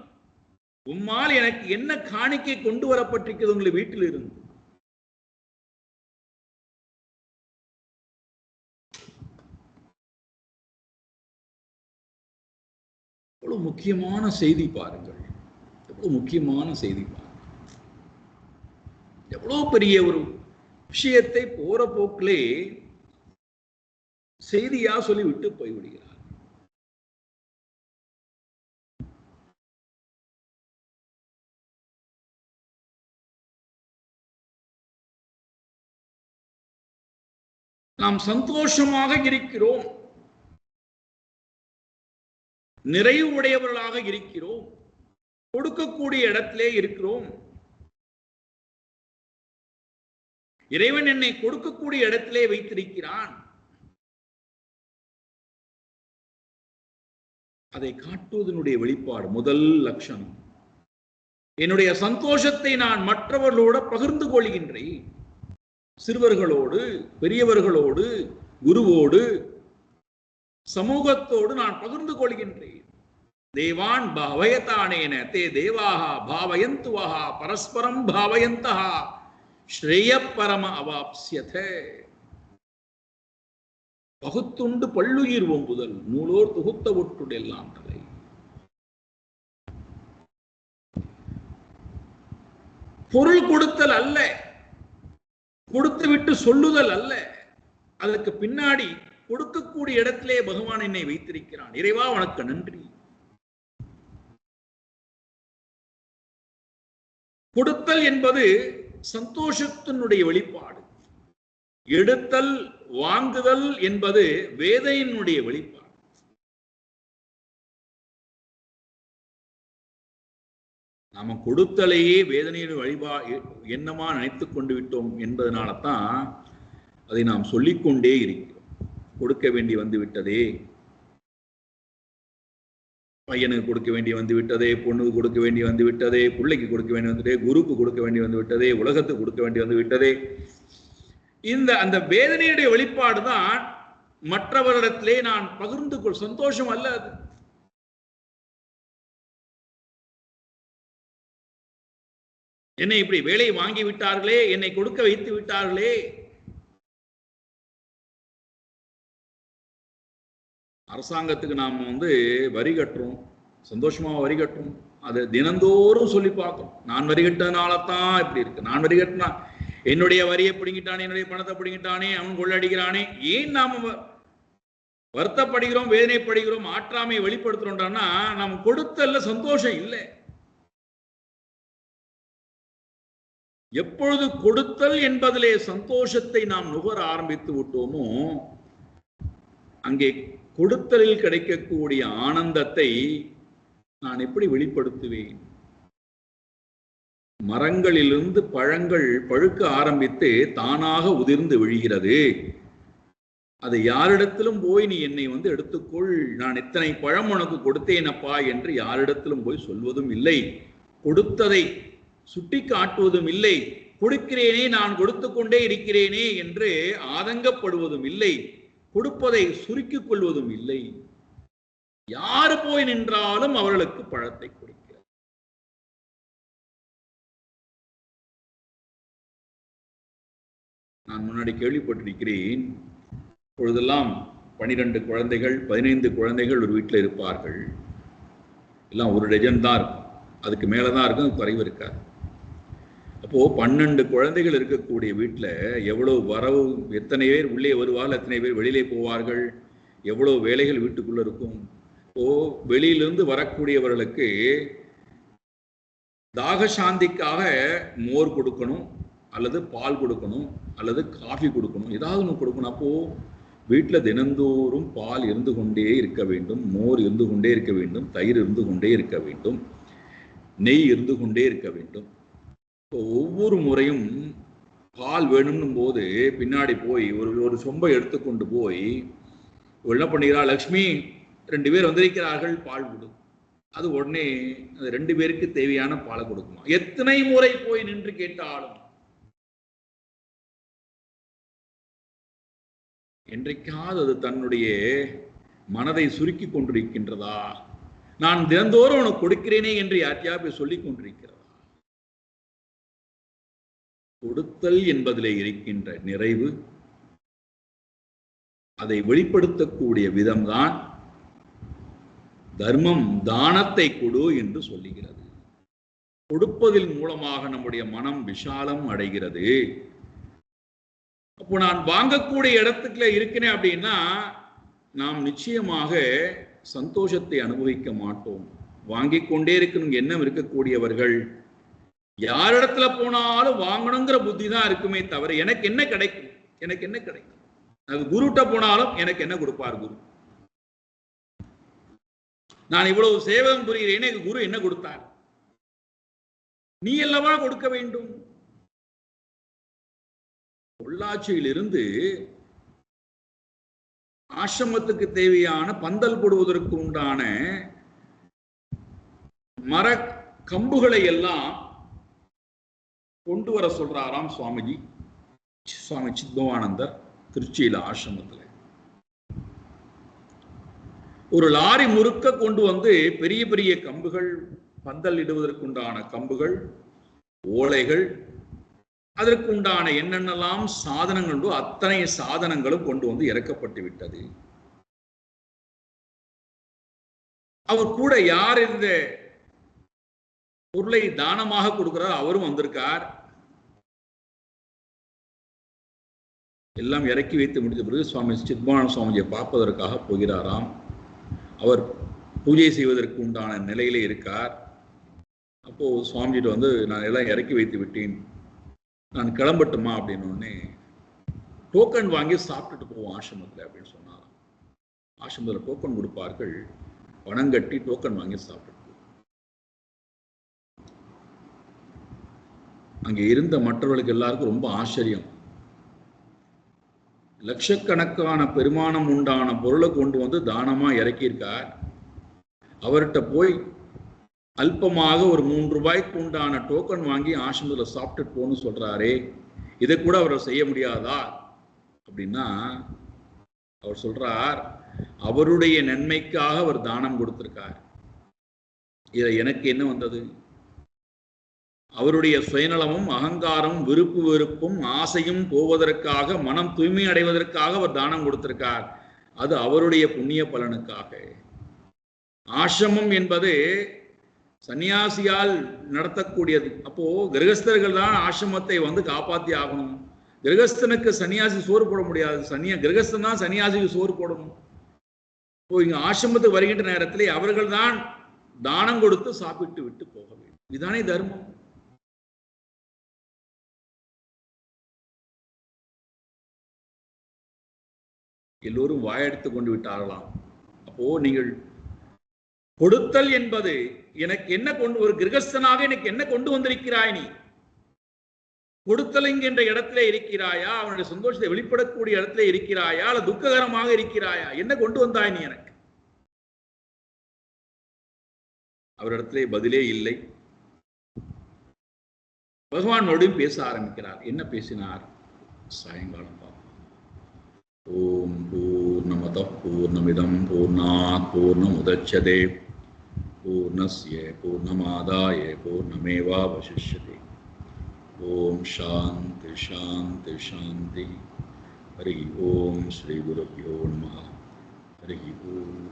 உம்மால் எனக்கு என்ன காணிக்கை கொண்டு வரப்பட்டிருக்கிறது உங்களை வீட்டில் இருந்து? எவ்வளவு முக்கியமான செய்தி பாருங்கள், எவ்வளவு முக்கியமான செய்தி பாருங்கள். எவ்வளவு பெரிய ஒரு விஷயத்தை போற போக்கிலே செய்தியா சொல்லிவிட்டு போய்விடுகிறார். நாம் சந்தோஷமாக இருக்கிறோம், நிறைவு உடையவர்களாக இருக்கிறோம், கொடுக்கக்கூடிய இடத்திலே இருக்கிறோம். இறைவன் என்னை கொடுக்கக்கூடிய இடத்திலே வைத்திருக்கிறான். அதை காட்டுவதனுடைய வெளிப்பாடு முதல் லட்சணம், என்னுடைய சந்தோஷத்தை நான் மற்றவர்களோடு பகிர்ந்து கொள்கின்றேன். சிறுவர்களோடு, பெரியவர்களோடு, குருவோடு, சமூகத்தோடு நான் பகிர்ந்து கொள்கின்றேன். தேவான் பாவயதானேன தே தேவாஹ பாவயந்துவஹ பரஸ்பரம் பாவயந்தஹ ஸ்ரேய பரம அவாப்ஸ்யதே. பகுத்துண்டு பள்ளுயிர் ஓம்புதல் நூலோர் தொகுத்த ஒட்டுடெல்லாம் தலை. பொருள் கொடுத்தல் அல்ல, கொடுத்து விட்டு சொல்லுதல் அல்ல, அதற்கு பின்னாடி கொடுக்கக்கூடிய இடத்திலே பகவான் என்னை வைத்திருக்கிறான். இறைவா உனக்கு நன்றி. கொடுத்தல் என்பது சந்தோஷத்தினுடைய வெளிப்பாடு. எடுத்தல் வாங்குதல் என்பது வேதனையினுடைய வெளிப்பாடு. நாம கொடுத்தலையே வேதனையின் எண்ணமா நினைத்துக் கொண்டு விட்டோம் என்பதனால தான் அதை நாம் சொல்லிக்கொண்டே இருக்கிறோம். கொடுக்க வேண்டி வந்து விட்டதே, பையனுக்கு கொடுக்க வேண்டி வந்து விட்டதே, பொண்ணுக்கு கொடுக்க வேண்டி வந்து விட்டதே, பிள்ளைக்கு கொடுக்க வேண்டி வந்துட்டே, குருக்கு கொடுக்க வேண்டி வந்து விட்டதே, உலகத்துக்கு கொடுக்க வேண்டி வந்து விட்டதே. அந்த வேதனையுடைய வெளிப்பாடு தான் மற்றவரிடத்திலே நான் பகிர்ந்து கொள் சந்தோஷம் அல்ல அது. என்னை இப்படி வேலை வாங்கி விட்டார்களே, என்னை கொடுக்க வைத்து விட்டார்களே. அரசாங்கத்துக்கு நாம் வரி கட்டுறோம், சந்தோஷமா வரி கட்டுறோம். அதை தினந்தோறும் சொல்லி பார்க்கணும். நான் வரி கட்டதுனால தான் இப்படி இருக்கு, நான் வரி கட்டினா என்னுடைய வரியை பிடிங்கிட்டானே, என்னுடைய பணத்தை பிடிங்கிட்டானே, அவன் கொள்ளடிக்கிறானே. ஏன் நாம வருத்தப்படுகிறோம், வேதனைப்படுகிறோம், ஆற்றாமையை வெளிப்படுத்துறோம்னா நாம் கொடுத்தல்ல சந்தோஷம் இல்லை. எப்பொழுது கொடுத்தல் என்பதிலே சந்தோஷத்தை நாம் நுகர ஆரம்பித்து விட்டோமோ, அங்கே கொடுத்தலில் கிடைக்கக்கூடிய ஆனந்தத்தை நான் எப்படி வெளிப்படுத்துவேன்? மரங்களிலிருந்து பழங்கள் பழுக்க ஆரம்பித்து தானாக உதிர்ந்து விழுகிறது. அதை யாரிடத்திலும் போய் நீ என்னை எடுத்துக்கொள், நான் இத்தனை பழம் உனக்கு கொடுத்தேனப்பா என்று யாரிடத்திலும் போய் சொல்வதும் இல்லை. கொடுத்ததை சுட்டி காட்டுவதும் இல்லை. கொடுக்கிறேனே, நான் கொடுத்து கொண்டே இருக்கிறேனே என்று ஆதங்கப்படுவதும் இல்லை. கொடுப்பதை சுருக்கிக் கொள்வதும் இல்லை. யாரு போய் நின்றாலும் அவர்களுக்கு பழத்தை கொடுக்கிறார். நான் முன்னாடி கேள்விப்பட்டிருக்கிறேன், பொழுதெல்லாம் 12 குழந்தைகள் 15 குழந்தைகள் ஒரு வீட்டில் இருப்பார்கள். எல்லாம் ஒரு டஜன் தான் இருக்கும், அதுக்கு மேலதான் இருக்கும், குறைவு இருக்காது. அப்போ 12 குழந்தைகள் இருக்கக்கூடிய வீட்டில் எவ்வளவு வரவு, எத்தனை பேர் உள்ளே வருவார்கள், எத்தனை பேர் வெளியிலே போவார்கள், எவ்வளவு வேலைகள் வீட்டுக்குள்ள இருக்கும். இப்போ வெளியிலிருந்து வரக்கூடியவர்களுக்கு தாக சாந்திக்காக மோர் கொடுக்கணும், அல்லது பால் கொடுக்கணும், அல்லது காஃபி கொடுக்கணும், ஏதாவது ஒன்று கொடுக்கணும். அப்போ வீட்டில் தினந்தோறும் பால் இருந்து கொண்டே இருக்க வேண்டும், மோர் இருந்து கொண்டே இருக்க வேண்டும், தயிர் இருந்து கொண்டே இருக்க வேண்டும், நெய் இருந்து கொண்டே இருக்க வேண்டும். ஒவ்வொரு முறையும் பால் வேணும்னும் போது பின்னாடி போய் ஒரு சொம்பை எடுத்துக்கொண்டு போய் என்ன பண்ணுகிறா, லக்ஷ்மி 2 பேர் வந்திருக்கிறார்கள், பால் கொடு. அது உடனே அந்த 2 பேருக்கு தேவையான பாலை கொடுக்குமா. எத்தனை முறை போய் நின்று கேட்டாலும் என்றைக்காவது அது தன்னுடைய மனதை சுருக்கி கொண்டிருக்கின்றதா? நான் தினந்தோறும் உனக்கு கொடுக்கிறேனே என்று யார்யா போய் சொல்லிக் கொண்டிருக்கிறதா? கொடுத்தல் என்பதிலே இருக்கின்ற நிறைவு, அதை வெளிப்படுத்தக்கூடிய விதம்தான் தர்மம். தானத்தை கொடு என்று சொல்லுகிறது. கொடுப்பதின் மூலமாக நம்முடைய மனம் விஷாலம் அடைகிறது. அப்போ நான் வாங்கக்கூடிய இடத்துக்குள்ள இருக்கிறேன் அப்படின்னா நாம் நிச்சயமாக சந்தோஷத்தை அனுபவிக்க மாட்டோம். வாங்கிக் கொண்டே இருக்கணும் எண்ணம் இருக்கக்கூடியவர்கள் யாரிடத்துல போனாலும் வாங்கணுங்கிற புத்தி தான் இருக்குமே தவிர எனக்கு என்ன கிடைக்கும், எனக்கு என்ன கிடைக்கும். அது குருட்ட போனாலும் எனக்கு என்ன கொடுப்பார் குரு, நான் இவ்வளவு சேவகம் புரிகிறேன், எனக்கு குரு என்ன கொடுத்தார், நீ அல்லவா கொடுக்க வேண்டும். பொள்ளாச்சியிலிருந்து ஆசிரமத்துக்கு தேவையான பந்தல் போடுவதற்கு உண்டான மர கம்புகளை எல்லாம் கொண்டு வர சொல்றாராம் சுவாமிஜி, சுவாமி சித்பவானந்தர் திருச்சியில ஆசிரமத்தில். ஒரு லாரி முறுக்க கொண்டு வந்து பெரிய பெரிய கம்புகள், பந்தல் இடுவதற்குண்டான கம்புகள், ஓலைகள், அதற்குண்டான என்னென்னலாம் சாதனங்கள் அத்தனை சாதனங்களும் கொண்டு வந்து இறக்கப்பட்டு விட்டது. அவர் கூட யார் இந்த பொருளை தானமாக கொடுக்கிறார், அவரும் வந்திருக்கார். எல்லாம் இறக்கி வைத்து முடித்த பிறகு சுவாமி சித்மானந்த சுவாமியை பார்ப்பதற்காக போகிறாராம். அவர் பூஜை செய்வதற்கு உண்டான நிலையிலே இருக்கார். அப்போ சுவாமிஜிட்டு வந்து, நான் எல்லாம் இறக்கி வைத்து விட்டேன், நான் கிளம்பட்டுமா அப்படின்னு டோக்கன் வாங்கி சாப்பிட்டுட்டு போவோம் ஆசிரமத்தில் அப்படின்னு சொன்னாராம். ஆசிரமத்தில் டோக்கன் கொடுப்பார்கள், பணம் கட்டி டோக்கன் வாங்கி சாப்பிட்டு. அங்கே இருந்த மற்றவர்களுக்கு எல்லாருக்கும் ரொம்ப ஆச்சரியம். லட்சக்கணக்கான பெருமானம் உண்டான பொருளை கொண்டு வந்து தானமா இறக்கியிருக்கார். அவர்கிட்ட போய் அல்பமாக ஒரு 3 ரூபாய்க்கு உண்டான டோக்கன் வாங்கி ஆசிரமத்தில் சாப்பிட்டுட்டு போன்னு சொல்றாரே, இதை கூட அவர் செய்ய முடியாதா அப்படின்னா, அவர் சொல்றார், அவருடைய நன்மைக்காக அவர் தானம் கொடுத்திருக்கார். இதை எனக்கு என்ன வந்தது? அவருடைய சுயநலமும் அகங்காரமும் விருப்பு வெறுப்பும் ஆசையும் போவதற்காக, மனம் தூய்மை அடைவதற்காக அவர் தானம் கொடுத்திருக்கார். அது அவருடைய புண்ணிய பலனுக்காக. ஆசிரமம் என்பது சன்னியாசியால் நடத்தக்கூடியது. அப்போ கிரகஸ்தர்கள் தான் ஆசிரமத்தை வந்து காப்பாற்றி ஆகணும். கிரகஸ்தனுக்கு சன்னியாசி சோறு போட முடியாது, கிரகஸ்தன் தான் சன்னியாசிக்கு சோறு போடணும். இப்போ இங்க ஆசிரமத்துக்கு வருகின்ற நேரத்திலே அவர்கள் தான் தானம் கொடுத்து சாப்பிட்டு விட்டு போக வேண்டும். இதுதானே தர்மம். எல்லோரும் வாயெடுத்து கொண்டு விட்டார்களாம். அப்போ நீங்கள் கொடுத்தல் என்பது, எனக்கு என்ன கொண்டு, ஒரு கிரகஸ்தனாக எனக்கு என்ன கொண்டு வந்திருக்கிறாய் நீ? கொடுத்தல் என்கின்ற இடத்திலே இருக்கிறாயா? அவனுடைய சந்தோஷத்தை வெளிப்படக்கூடிய இடத்திலே இருக்கிறாயா? அல்ல துக்ககரமாக இருக்கிறாயா? என்ன கொண்டு வந்தாய் நீ எனக்கு? அவரிடத்திலே பதிலே இல்லை. பகவான் மறுபடியும் பேச ஆரம்பிக்கிறார். என்ன பேசினார்? சாயங்காலம் பார்ப்போம். ஓம் பூர்ணமதః பூர்ணமிதம் பூர்ணாத் பூர்ணமுதச்யதே பூர்ணஸ்ய பூர்ணமாதாய பூர்ணமேவாவசிஷ்யதே. ஓம் சாந்தி சாந்தி சாந்தி. ஹரி ஓம் ஸ்ரீ குருப்யோ நமः. ஹரி ஓம்.